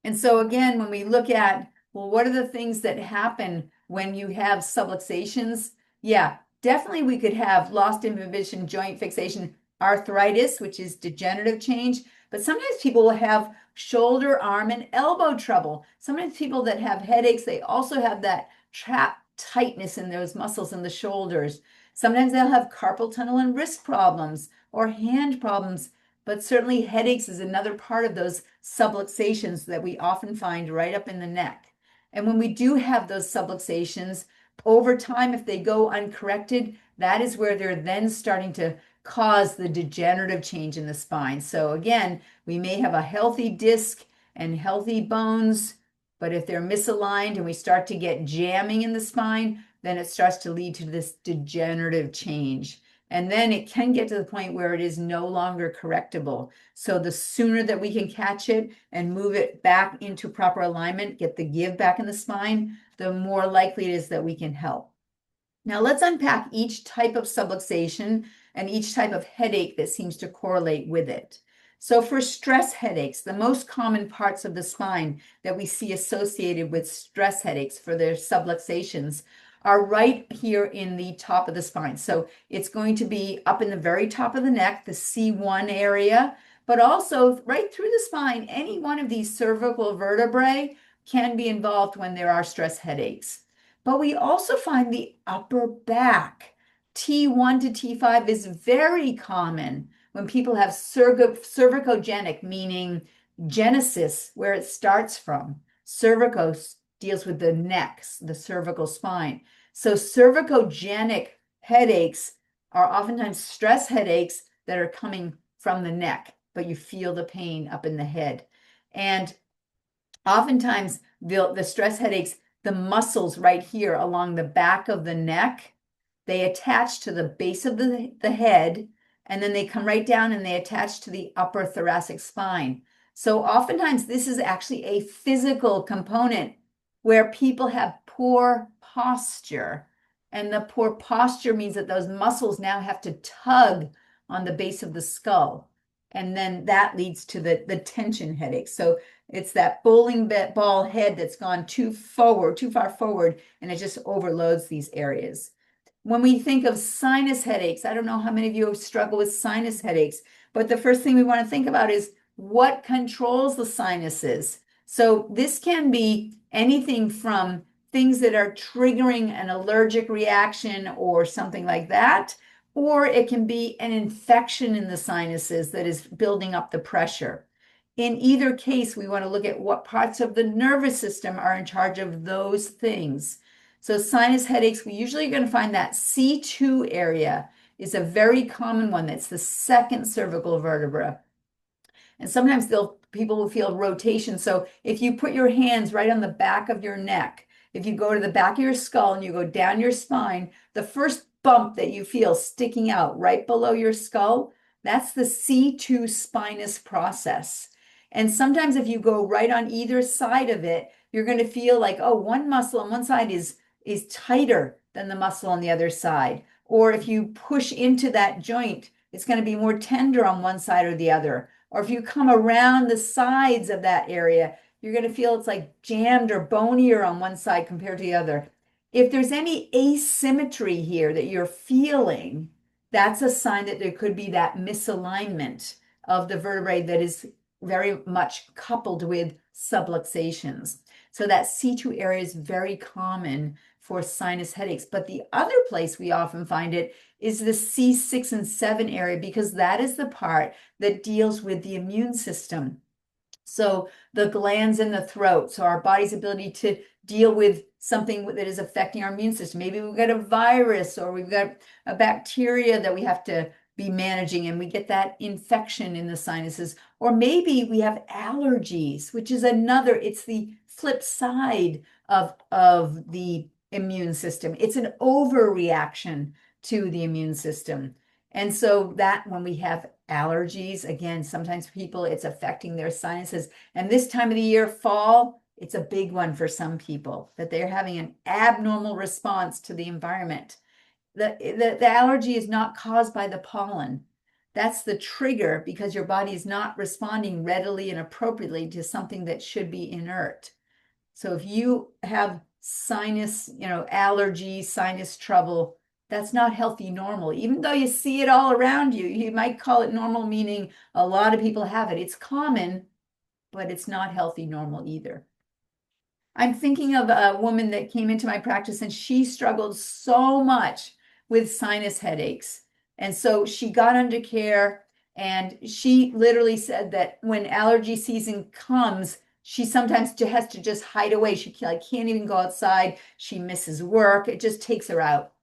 And so again, when we look at, well, what are the things that happen when you have subluxations? Yeah, definitely we could have lost inhibition, joint fixation, arthritis, which is degenerative change. But sometimes people will have shoulder, arm, and elbow trouble. Sometimes people that have headaches, they also have that trapped tightness in those muscles in the shoulders. Sometimes they'll have carpal tunnel and wrist problems or hand problems, but certainly headaches is another part of those subluxations that we often find right up in the neck. And when we do have those subluxations, over time, if they go uncorrected, that is where they're then starting to cause the degenerative change in the spine. So again, we may have a healthy disc and healthy bones, but if they're misaligned and we start to get jamming in the spine, then it starts to lead to this degenerative change. And then it can get to the point where it is no longer correctable. So the sooner that we can catch it and move it back into proper alignment, get the give back in the spine, the more likely it is that we can help. Now let's unpack each type of subluxation and each type of headache that seems to correlate with it. So for stress headaches, the most common parts of the spine that we see associated with stress headaches for their subluxations are right here in the top of the spine. So it's going to be up in the very top of the neck, the C1 area, but also right through the spine. Any one of these cervical vertebrae can be involved when there are stress headaches. But we also find the upper back. T1 to T5 is very common when people have cervicogenic, meaning genesis, where it starts from. Cervicos deals with the neck, the cervical spine. So cervicogenic headaches are oftentimes stress headaches that are coming from the neck, but you feel the pain up in the head. And oftentimes the stress headaches the muscles right here along the back of the neck, they attach to the base of the head, and then they come right down and they attach to the upper thoracic spine. So oftentimes this is actually a physical component where people have poor posture. And the poor posture means that those muscles now have to tug on the base of the skull. And then that leads to the tension headache. So it's that bowling ball head that's gone too far forward, and it just overloads these areas. When we think of sinus headaches, I don't know how many of you struggle with sinus headaches, but the first thing we want to think about is what controls the sinuses. So this can be anything from things that are triggering an allergic reaction or something like that, or it can be an infection in the sinuses that is building up the pressure. In either case, we want to look at what parts of the nervous system are in charge of those things. So sinus headaches, we usually are going to find that C2 area is a very common one. That's the second cervical vertebra. And sometimes people will feel rotation. So if you put your hands right on the back of your neck, if you go to the back of your skull and you go down your spine, the first bump that you feel sticking out right below your skull, that's the C2 spinous process. And sometimes if you go right on either side of it, you're going to feel like, oh, one muscle on one side is tighter than the muscle on the other side. Or if you push into that joint, it's going to be more tender on one side or the other. Or if you come around the sides of that area, you're going to feel it's like jammed or bonier on one side compared to the other. If there's any asymmetry here that you're feeling, that's a sign that there could be that misalignment of the vertebrae that is very much coupled with subluxations. So that C2 area is very common for sinus headaches. But the other place we often find it is the C6 and 7 area, because that is the part that deals with the immune system. So the glands in the throat, so our body's ability to deal with something that is affecting our immune system. Maybe we've got a virus or we've got a bacteria that we have to be managing, and we get that infection in the sinuses. Or maybe we have allergies, which is it's the flip side of the immune system. It's an overreaction to the immune system. And so that when we have allergies, again, sometimes people, it's affecting their sinuses. And this time of the year, fall, it's a big one for some people, that they're having an abnormal response to the environment. The allergy is not caused by the pollen. That's the trigger, because your body is not responding readily and appropriately to something that should be inert. So if you have sinus, allergy, sinus trouble, that's not healthy normal. Even though you see it all around you, you might call it normal, meaning a lot of people have it. It's common, but it's not healthy normal either. I'm thinking of a woman that came into my practice, and she struggled so much with sinus headaches. And so she got under care, and she literally said that when allergy season comes, she sometimes has to just hide away. She can't even go outside. She misses work. It just takes her out.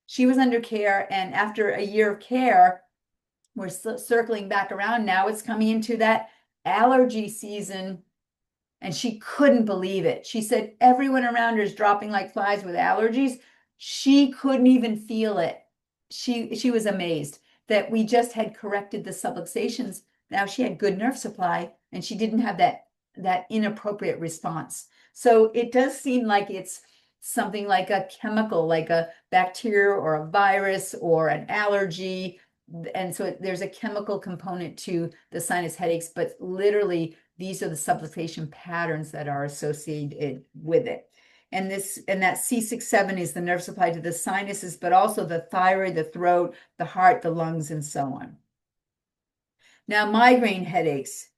She was under care, and after a year of care, we're circling back around now. It's coming into that allergy season, and she couldn't believe it. She said everyone around her is dropping like flies with allergies. She couldn't even feel it. She was amazed that we just had corrected the subluxations. Now she had good nerve supply, and she didn't have that inappropriate response. So it does seem like it's something like a chemical, like a bacteria or a virus or an allergy. And so there's a chemical component to the sinus headaches, but literally these are the subluxation patterns that are associated with it. And that C6-7 is the nerve supply to the sinuses, but also the thyroid, the throat, the heart, the lungs, and so on. Now, migraine headaches.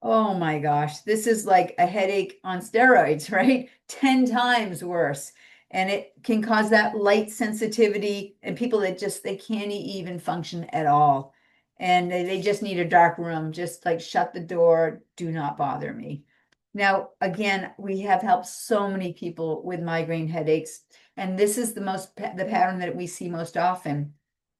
Oh my gosh, this is like a headache on steroids, right? 10 times worse. And it can cause that light sensitivity, and people that they can't even function at all. And they just need a dark room, just like shut the door, do not bother me. Now, again, we have helped so many people with migraine headaches, and this is the pattern that we see most often.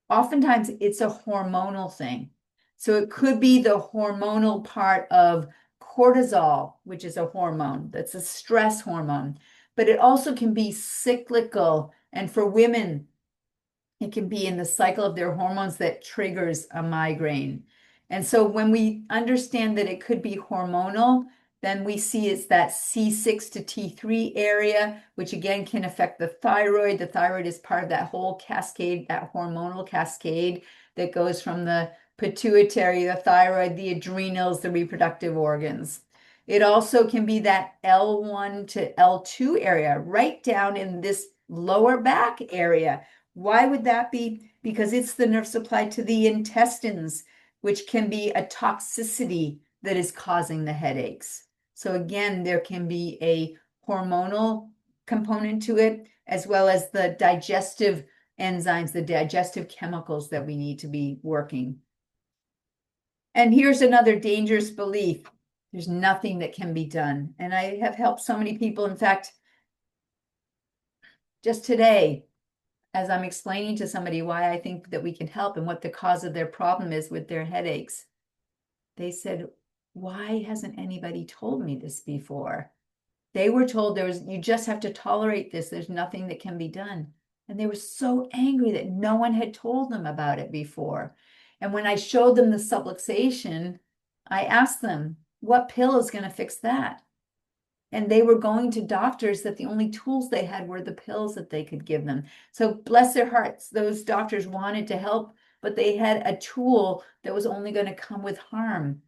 Oftentimes it's a hormonal thing. So it could be the hormonal part of cortisol, which is a hormone, that's a stress hormone. but it also can be cyclical. And for women, it can be in the cycle of their hormones that triggers a migraine. And so when we understand that it could be hormonal, then we see it's that C6 to T3 area, which again can affect the thyroid. The thyroid is part of that whole cascade, that hormonal cascade that goes from the pituitary, the thyroid, the adrenals, the reproductive organs. It also can be that L1 to L2 area, right down in this lower back area. Why would that be? Because it's the nerve supply to the intestines, which can be a toxicity that is causing the headaches. So again, there can be a hormonal component to it, as well as the digestive enzymes, the digestive chemicals that we need to be working. And here's another dangerous belief. There's nothing that can be done. And I have helped so many people. In fact, just today, as I'm explaining to somebody why I think that we can help and what the cause of their problem is with their headaches, they said, why hasn't anybody told me this before? They were told you just have to tolerate this. There's nothing that can be done. And they were so angry that no one had told them about it before. And when I showed them the subluxation, I asked them, what pill is going to fix that? And they were going to doctors that the only tools they had were the pills that they could give them. So bless their hearts, those doctors wanted to help, but they had a tool that was only going to come with harm.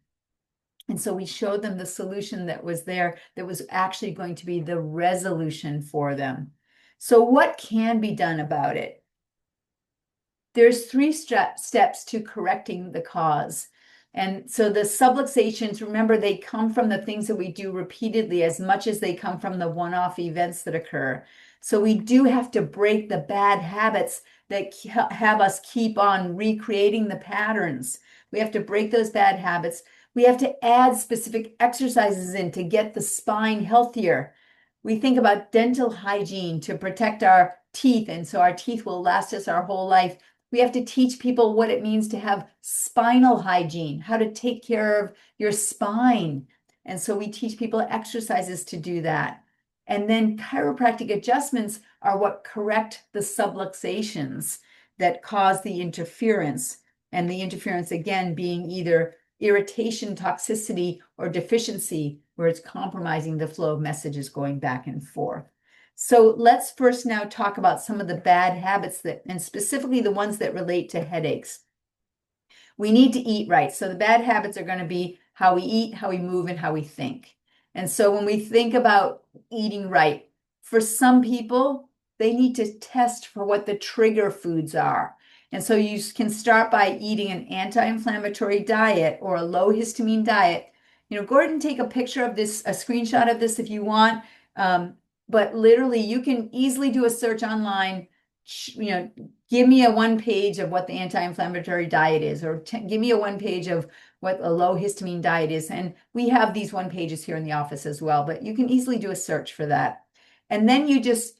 And so we showed them the solution that was there, that was actually going to be the resolution for them. So what can be done about it? There's 3 steps to correcting the cause. And so the subluxations, remember, they come from the things that we do repeatedly as much as they come from the one-off events that occur. So we do have to break the bad habits that have us keep on recreating the patterns. We have to break those bad habits. We have to add specific exercises in to get the spine healthier. We think about dental hygiene to protect our teeth, and so our teeth will last us our whole life. We have to teach people what it means to have spinal hygiene, how to take care of your spine. And so we teach people exercises to do that. And then chiropractic adjustments are what correct the subluxations that cause the interference. And the interference, again, being either irritation, toxicity, or deficiency, where it's compromising the flow of messages going back and forth. So let's first now talk about some of the bad habits and specifically the ones that relate to headaches. We need to eat right. So the bad habits are going to be how we eat, how we move, and how we think. And so when we think about eating right, for some people, they need to test for what the trigger foods are. And so you can start by eating an anti-inflammatory diet or a low histamine diet. Gordon, take a picture of this, a screenshot of this if you want. But literally, you can easily do a search online, give me a 1 page of what the anti-inflammatory diet is, or give me a 1 page of what a low histamine diet is. And we have these 1 pages here in the office as well, but you can easily do a search for that. And then you just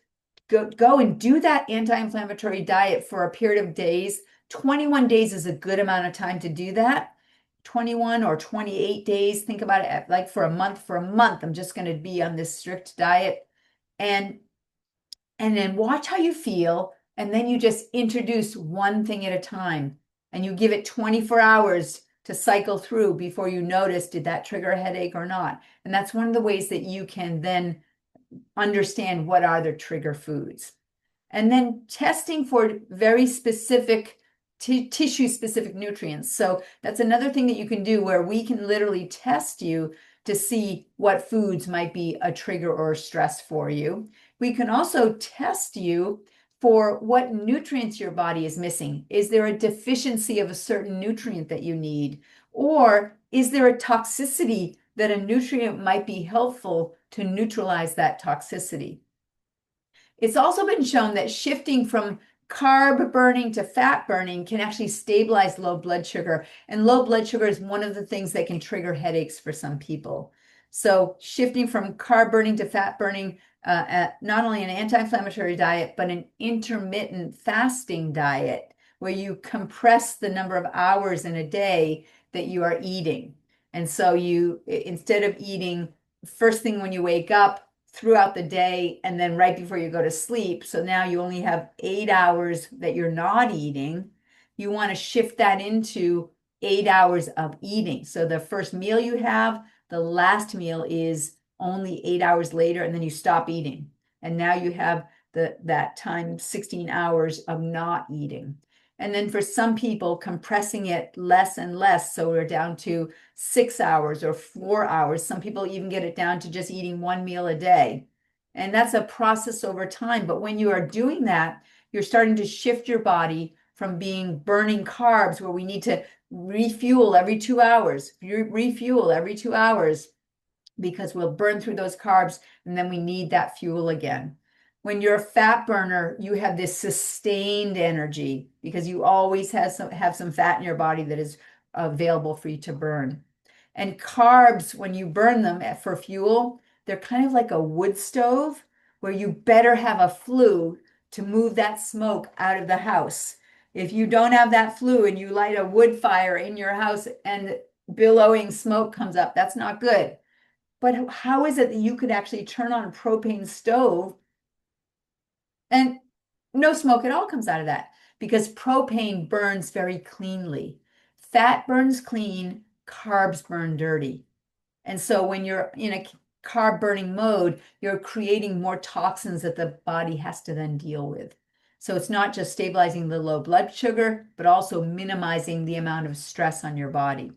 go and do that anti-inflammatory diet for a period of days. 21 days is a good amount of time to do that. 21 or 28 days, think about it like for a month. I'm just going to be on this strict diet. And then watch how you feel. And then you just introduce one thing at a time. And you give it 24 hours to cycle through before you notice, did that trigger a headache or not? And that's one of the ways that you can then understand what are the trigger foods. And then testing for very specific tissue specific nutrients. So that's another thing that you can do, where we can literally test you to see what foods might be a trigger or a stress for you. We can also test you for what nutrients your body is missing. Is there a deficiency of a certain nutrient that you need? Or is there a toxicity that a nutrient might be helpful to neutralize that toxicity? It's also been shown that shifting from carb burning to fat burning can actually stabilize low blood sugar. And low blood sugar is one of the things that can trigger headaches for some people. So shifting from carb burning to fat burning, not only an anti-inflammatory diet, but an intermittent fasting diet, where you compress the number of hours in a day that you are eating. And so you, instead of eating first thing when you wake up, throughout the day and then right before you go to sleep. So now you only have 8 hours that you're not eating. You want to shift that into 8 hours of eating. So the first meal you have, the last meal is only 8 hours later, and then you stop eating. And now you have that time, 16 hours of not eating. And then for some people, compressing it less and less. So we're down to 6 hours or 4 hours. Some people even get it down to just eating one meal a day. And that's a process over time. But when you are doing that, you're starting to shift your body from being burning carbs, where we need to refuel every 2 hours, refuel every 2 hours, because we'll burn through those carbs and then we need that fuel again. When you're a fat burner, you have this sustained energy because you always have some fat in your body that is available for you to burn. And carbs, when you burn them for fuel, they're kind of like a wood stove where you better have a flue to move that smoke out of the house. If you don't have that flue and you light a wood fire in your house and billowing smoke comes up, that's not good. But how is it that you could actually turn on a propane stove and no smoke at all comes out of that? Because propane burns very cleanly. Fat burns clean, carbs burn dirty. And so when you're in a carb burning mode, you're creating more toxins that the body has to then deal with. So it's not just stabilizing the low blood sugar, but also minimizing the amount of stress on your body.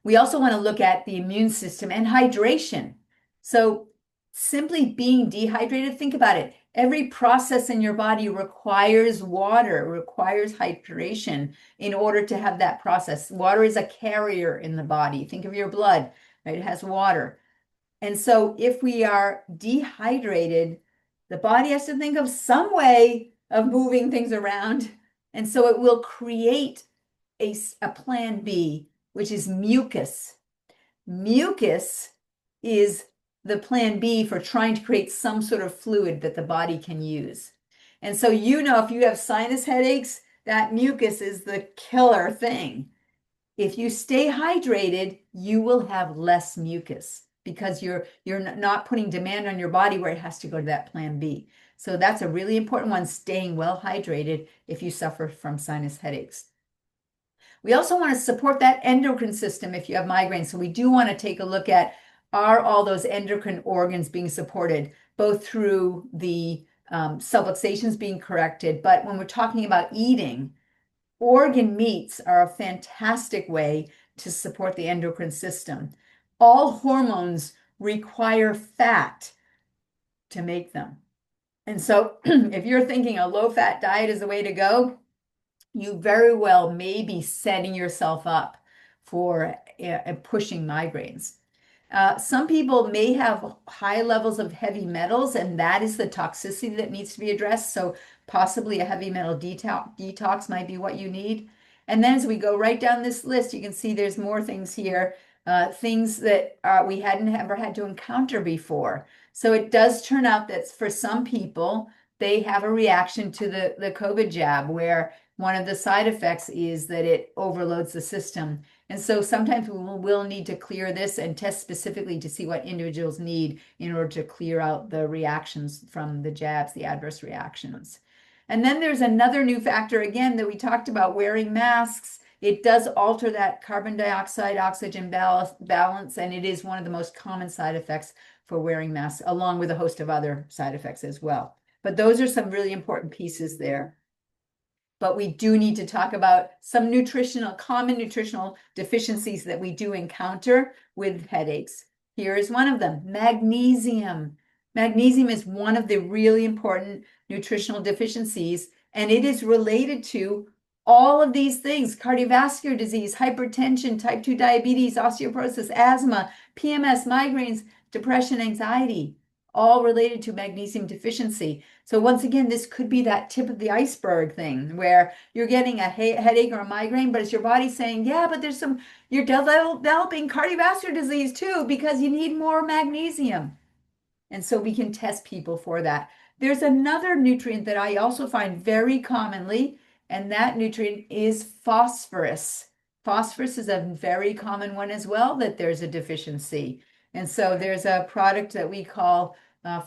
We also want to look at the immune system and hydration. So simply being dehydrated, think about it. Every process in your body requires water, requires hydration in order to have that process. Water is a carrier in the body. Think of your blood, right? It has water. And so if we are dehydrated, the body has to think of some way of moving things around. And so it will create a plan B, which is mucus. Mucus is the plan B for trying to create some sort of fluid that the body can use. And so, if you have sinus headaches, that mucus is the killer thing. If you stay hydrated, you will have less mucus because you're not putting demand on your body where it has to go to that plan B. So that's a really important one, staying well hydrated if you suffer from sinus headaches. We also want to support that endocrine system if you have migraines. So we do want to take a look at, are all those endocrine organs being supported, both through the subluxations being corrected, but when we're talking about eating, organ meats are a fantastic way to support the endocrine system. All hormones require fat to make them. And so if you're thinking a low-fat diet is the way to go, you very well may be setting yourself up for pushing migraines. Some people may have high levels of heavy metals, and that is the toxicity that needs to be addressed. So possibly a heavy metal detox might be what you need. And then as we go right down this list, you can see there's more things here, things that we hadn't ever had to encounter before. So it does turn out that for some people, they have a reaction to the COVID jab, where one of the side effects is that it overloads the system. And so sometimes we will need to clear this and test specifically to see what individuals need in order to clear out the reactions from the jabs, the adverse reactions. And then there's another new factor, again, that we talked about, wearing masks. It does alter that carbon dioxide oxygen balance, and it is one of the most common side effects for wearing masks, along with a host of other side effects as well. But those are some really important pieces there. But we do need to talk about some common nutritional deficiencies that we do encounter with headaches. Here is one of them, magnesium. Magnesium is one of the really important nutritional deficiencies, and it is related to all of these things: cardiovascular disease, hypertension, type 2 diabetes, osteoporosis, asthma, PMS, migraines, depression, anxiety, all related to magnesium deficiency. So once again, this could be that tip of the iceberg thing where you're getting a headache or a migraine, but it's your body saying, yeah, but you're developing cardiovascular disease too because you need more magnesium. And so we can test people for that. There's another nutrient that I also find very commonly, and that nutrient is phosphorus. Phosphorus is a very common one as well, that there's a deficiency. And so there's a product that we call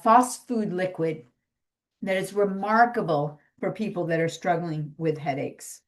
fast food liquid that is remarkable for people that are struggling with headaches.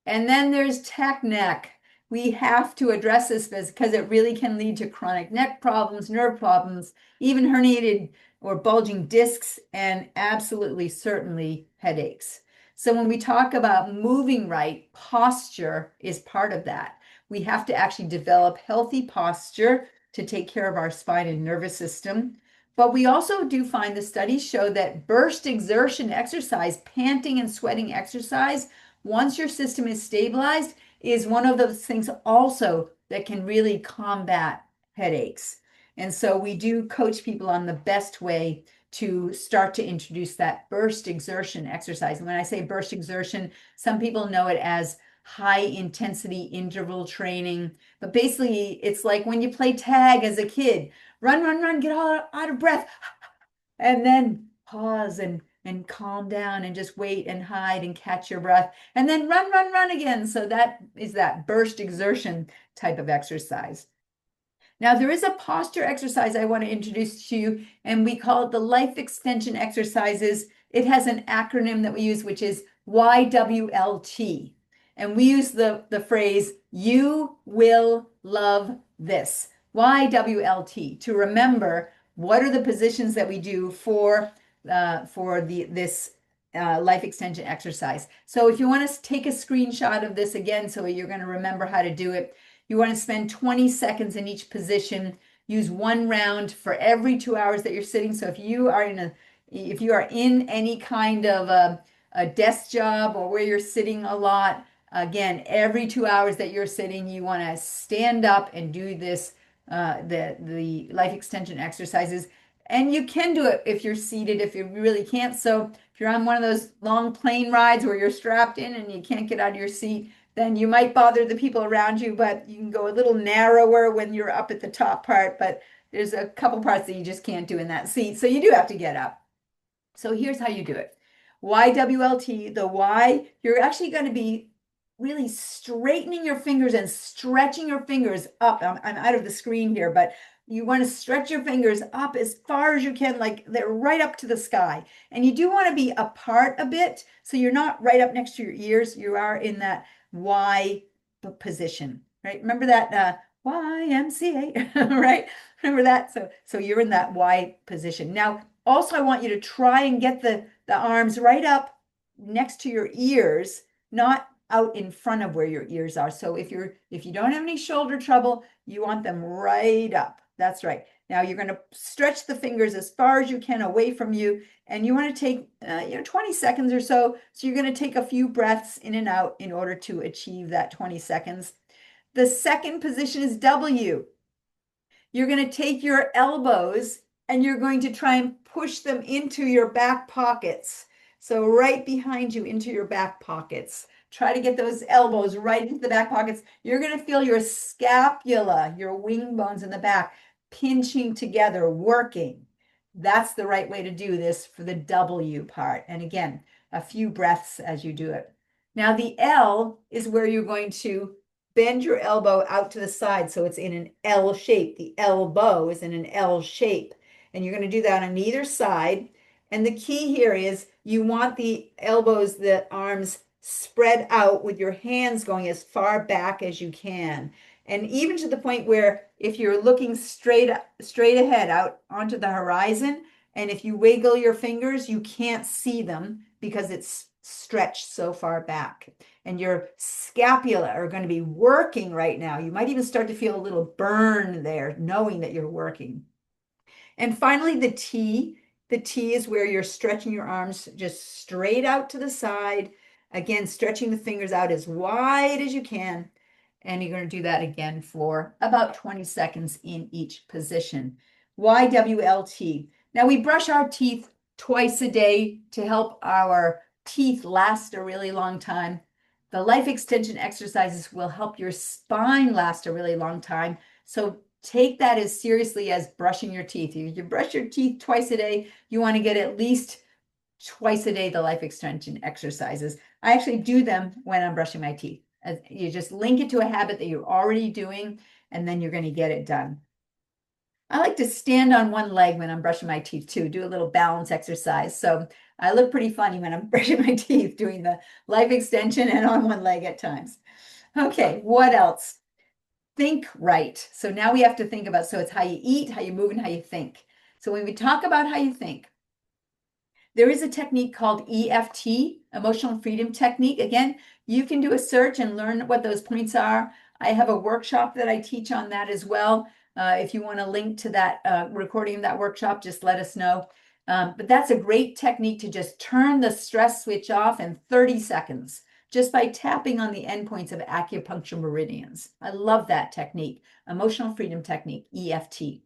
And then there's tech neck. We have to address this because it really can lead to chronic neck problems, nerve problems, even herniated or bulging discs, and absolutely certainly headaches. So when we talk about moving right, posture is part of that. We have to actually develop healthy posture to take care of our spine and nervous system. But we also do find the studies show that burst exertion exercise, panting and sweating exercise, once your system is stabilized, is one of those things also that can really combat headaches. And so we do coach people on the best way to start to introduce that burst exertion exercise. And when I say burst exertion, some people know it as high intensity interval training, but basically it's like when you play tag as a kid, run, run, run, get all out of breath, and then pause and calm down and just wait and hide and catch your breath, and then run, run, run again. So that is that burst exertion type of exercise. Now, there is a posture exercise I want to introduce to you, and we call it the life extension exercises. It has an acronym that we use, which is YWLT. And we use the phrase, you will love this. YWLT, to remember what are the positions that we do for this life extension exercise. So if you want to take a screenshot of this again, so you're going to remember how to do it, you want to spend 20 seconds in each position. Use one round for every 2 hours that you're sitting. So if you are in any kind of a desk job or where you're sitting a lot, again, every 2 hours that you're sitting, you want to stand up and do this, the life extension exercises. And you can do it if you're seated, if you really can't. So if you're on one of those long plane rides where you're strapped in and you can't get out of your seat, then you might bother the people around you, but you can go a little narrower when you're up at the top part. But there's a couple parts that you just can't do in that seat. So you do have to get up. So here's how you do it. YWLT, the Y, you're actually going to be really straightening your fingers and stretching your fingers up. I'm out of the screen here, but you want to stretch your fingers up as far as you can, like they're right up to the sky. And you do want to be apart a bit, so you're not right up next to your ears. You are in that Y position, right? Remember that YMCA, right? Remember that? So you're in that Y position. Now, also, I want you to try and get the arms right up next to your ears, not out in front of where your ears are. So if you don't have any shoulder trouble, you want them right up. That's right. Now you're going to stretch the fingers as far as you can away from you, and you want to take 20 seconds or so. So you're going to take a few breaths in and out in order to achieve that 20 seconds. The second position is W. You're going to take your elbows and you're going to try and push them into your back pockets. So right behind you into your back pockets. Try to get those elbows right into the back pockets. You're going to feel your scapula, your wing bones in the back, pinching together, working. That's the right way to do this for the W part. And again, a few breaths as you do it. Now the L is where you're going to bend your elbow out to the side so it's in an L shape. The elbow is in an L shape. And you're going to do that on either side. And the key here is you want the elbows, the arms spread out with your hands going as far back as you can. And even to the point where if you're looking straight ahead out onto the horizon, and if you wiggle your fingers, you can't see them because it's stretched so far back. And your scapula are going to be working right now. You might even start to feel a little burn there, knowing that you're working. And finally, the T. The T is where you're stretching your arms just straight out to the side. Again, stretching the fingers out as wide as you can. And you're going to do that again for about 20 seconds in each position. YWLT. Now we brush our teeth twice a day to help our teeth last a really long time. The life extension exercises will help your spine last a really long time. So take that as seriously as brushing your teeth. If you brush your teeth twice a day, you want to get at least twice a day the life extension exercises. I actually do them when I'm brushing my teeth. You just link it to a habit that you're already doing, and then you're going to get it done. I like to stand on one leg when I'm brushing my teeth too, do a little balance exercise. So I look pretty funny when I'm brushing my teeth, doing the life extension and on one leg at times. Okay, what else? Think right. So now we have to think about, so it's how you eat, how you move, and how you think. So when we talk about how you think, there is a technique called EFT, Emotional Freedom Technique. Again, you can do a search and learn what those points are. I have a workshop that I teach on that as well. If you want a link to that recording of that workshop, just let us know. But that's a great technique to just turn the stress switch off in 30 seconds, just by tapping on the endpoints of acupuncture meridians. I love that technique, Emotional Freedom Technique, EFT.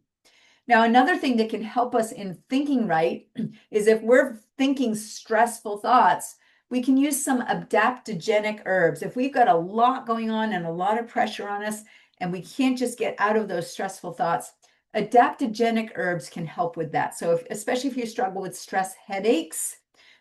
Now, another thing that can help us in thinking right is if we're thinking stressful thoughts, we can use some adaptogenic herbs. If we've got a lot going on and a lot of pressure on us, and we can't just get out of those stressful thoughts, adaptogenic herbs can help with that. So especially if you struggle with stress headaches,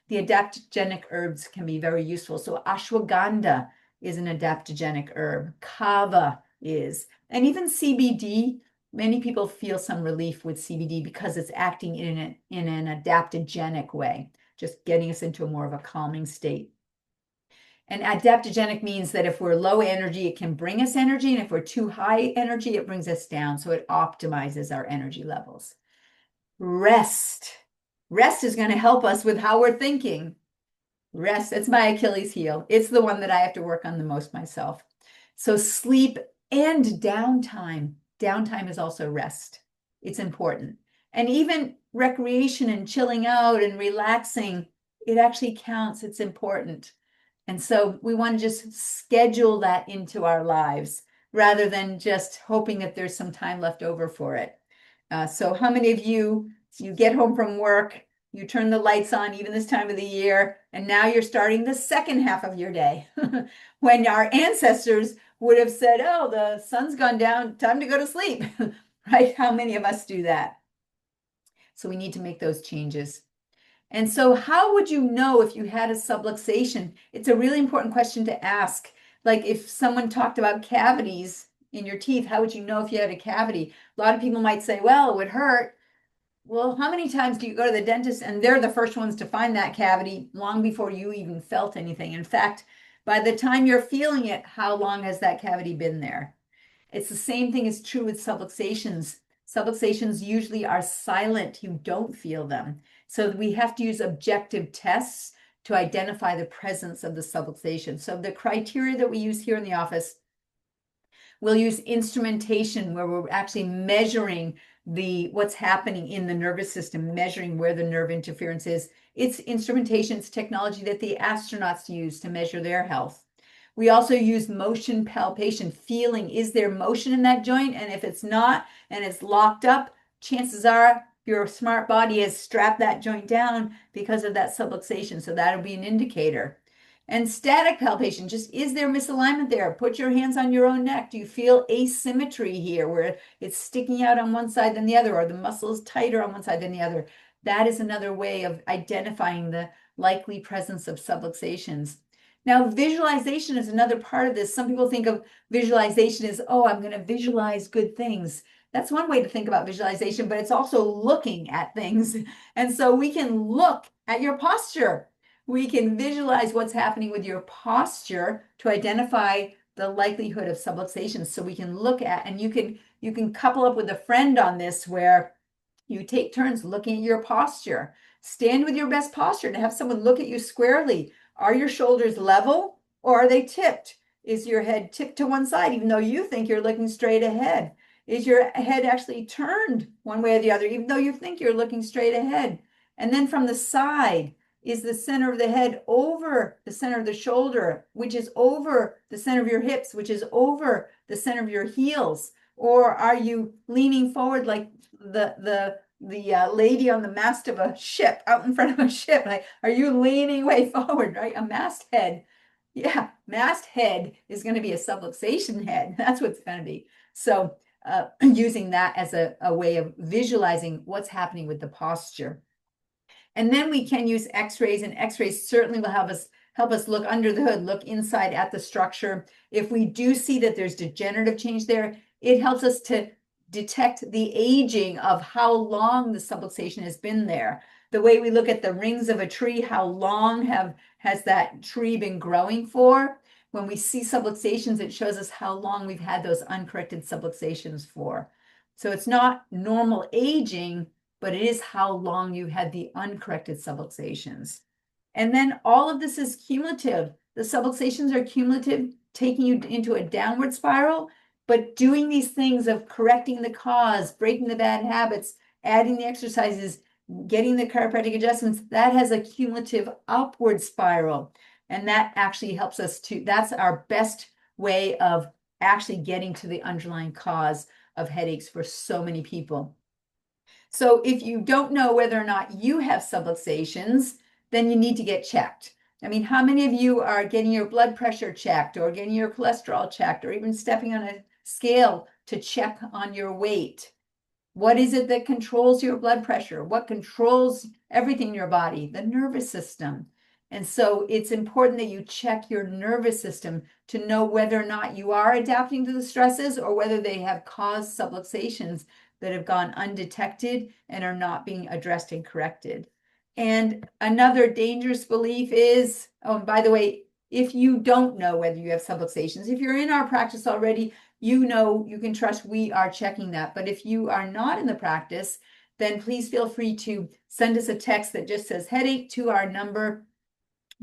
the adaptogenic herbs can be very useful. So ashwagandha is an adaptogenic herb. Kava is, and even CBD. Many people feel some relief with CBD because it's acting in an adaptogenic way, just getting us into more of a calming state. And adaptogenic means that if we're low energy, it can bring us energy. And if we're too high energy, it brings us down. So it optimizes our energy levels. Rest. Rest is going to help us with how we're thinking. Rest, it's my Achilles heel. It's the one that I have to work on the most myself. So sleep and downtime. Downtime is also rest. It's important. And even recreation and chilling out and relaxing, it actually counts. It's important. And so we want to just schedule that into our lives rather than just hoping that there's some time left over for it. So how many of you get home from work, you turn the lights on even this time of the year, and now you're starting the second half of your day when our ancestors would have said, oh, the sun's gone down, time to go to sleep, right? How many of us do that? So we need to make those changes. And so how would you know if you had a subluxation? It's a really important question to ask. Like if someone talked about cavities in your teeth, how would you know if you had a cavity? A lot of people might say, well, it would hurt. Well, how many times do you go to the dentist and they're the first ones to find that cavity long before you even felt anything? In fact, by the time you're feeling it, how long has that cavity been there? It's the same thing is true with subluxations. Subluxations usually are silent. You don't feel them. So we have to use objective tests to identify the presence of the subluxation. So the criteria that we use here in the office, we'll use instrumentation where we're actually measuring what's happening in the nervous system, measuring where the nerve interference is. It's instrumentation, it's technology that the astronauts use to measure their health. We also use motion palpation, feeling, is there motion in that joint? And if it's not, and it's locked up, chances are your smart body has strapped that joint down because of that subluxation. So that'll be an indicator. And static palpation, just is there misalignment there? Put your hands on your own neck. Do you feel asymmetry here where it's sticking out on one side than the other, or the muscle is tighter on one side than the other? That is another way of identifying the likely presence of subluxations. Now, visualization is another part of this. Some people think of visualization as, oh, I'm going to visualize good things. That's one way to think about visualization, but it's also looking at things. And so we can look at your posture. We can visualize what's happening with your posture to identify the likelihood of subluxation. So we can look at, and you can couple up with a friend on this where you take turns looking at your posture. Stand with your best posture to have someone look at you squarely. Are your shoulders level or are they tipped? Is your head tipped to one side even though you think you're looking straight ahead? Is your head actually turned one way or the other even though you think you're looking straight ahead? And then from the side, is the center of the head over the center of the shoulder, which is over the center of your hips, which is over the center of your heels? Or are you leaning forward like the lady on the mast of a ship, out in front of a ship? Like, are you leaning way forward, right? A masthead. Yeah, masthead is going to be a subluxation head. That's what it's going to be. So using that as a way of visualizing what's happening with the posture. And then we can use x-rays, and x-rays certainly will help us look under the hood, look inside at the structure. If we do see that there's degenerative change there, it helps us to detect the aging of how long the subluxation has been there. The way we look at the rings of a tree, how long has that tree been growing for? When we see subluxations, it shows us how long we've had those uncorrected subluxations for. So it's not normal aging, but it is how long you had the uncorrected subluxations. And then all of this is cumulative. The subluxations are cumulative, taking you into a downward spiral, but doing these things of correcting the cause, breaking the bad habits, adding the exercises, getting the chiropractic adjustments, that has a cumulative upward spiral. And that actually helps us that's our best way of actually getting to the underlying cause of headaches for so many people. So if you don't know whether or not you have subluxations, then you need to get checked. I mean, how many of you are getting your blood pressure checked or getting your cholesterol checked or even stepping on a scale to check on your weight? What is it that controls your blood pressure? What controls everything in your body? The nervous system. And so it's important that you check your nervous system to know whether or not you are adapting to the stresses or whether they have caused subluxations that have gone undetected and are not being addressed and corrected. And another dangerous belief is, oh, by the way, if you don't know whether you have subluxations, if you're in our practice already, you know, you can trust we are checking that. But if you are not in the practice, then please feel free to send us a text that just says headache to our number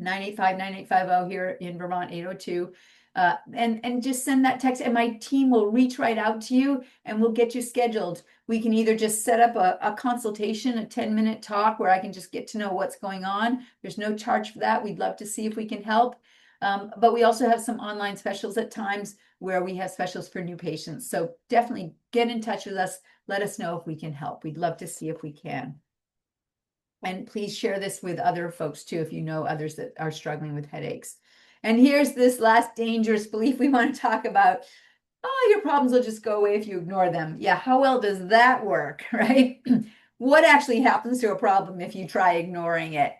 985-9850 here in Vermont, 802. And just send that text and my team will reach right out to you and we'll get you scheduled. We can either just set up a consultation, a 10-minute talk where I can just get to know what's going on. There's no charge for that. We'd love to see if we can help. But we also have some online specials at times where we have specials for new patients. So definitely get in touch with us. Let us know if we can help. We'd love to see if we can. And please share this with other folks too, if you know others that are struggling with headaches. And here's this last dangerous belief we want to talk about. Oh, your problems will just go away if you ignore them. Yeah, how well does that work, right? What actually happens to a problem if you try ignoring it?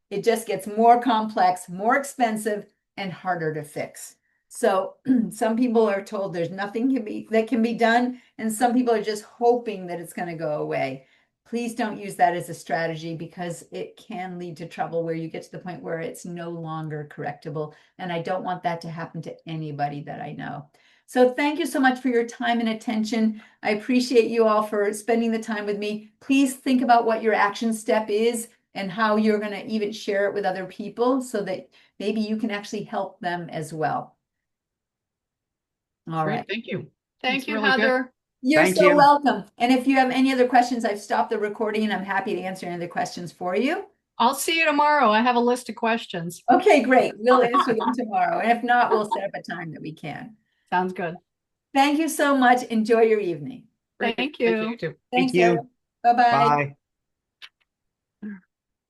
It just gets more complex, more expensive, and harder to fix. So some people are told there's nothing that can be done, and some people are just hoping that it's going to go away. Please don't use that as a strategy because it can lead to trouble where you get to the point where it's no longer correctable. And I don't want that to happen to anybody that I know. So thank you so much for your time and attention. I appreciate you all for spending the time with me. Please think about what your action step is and how you're going to even share it with other people so that maybe you can actually help them as well. All right. Thank you. Thank you, Heather. You're so welcome. And if you have any other questions, I've stopped the recording and I'm happy to answer any other questions for you. I'll see you tomorrow. I have a list of questions. Okay, great. We'll answer them tomorrow. And if not, we'll set up a time that we can. Sounds good. Thank you so much. Enjoy your evening. Thank you. Thank you. Thanks, Sarah. Bye-bye. Bye.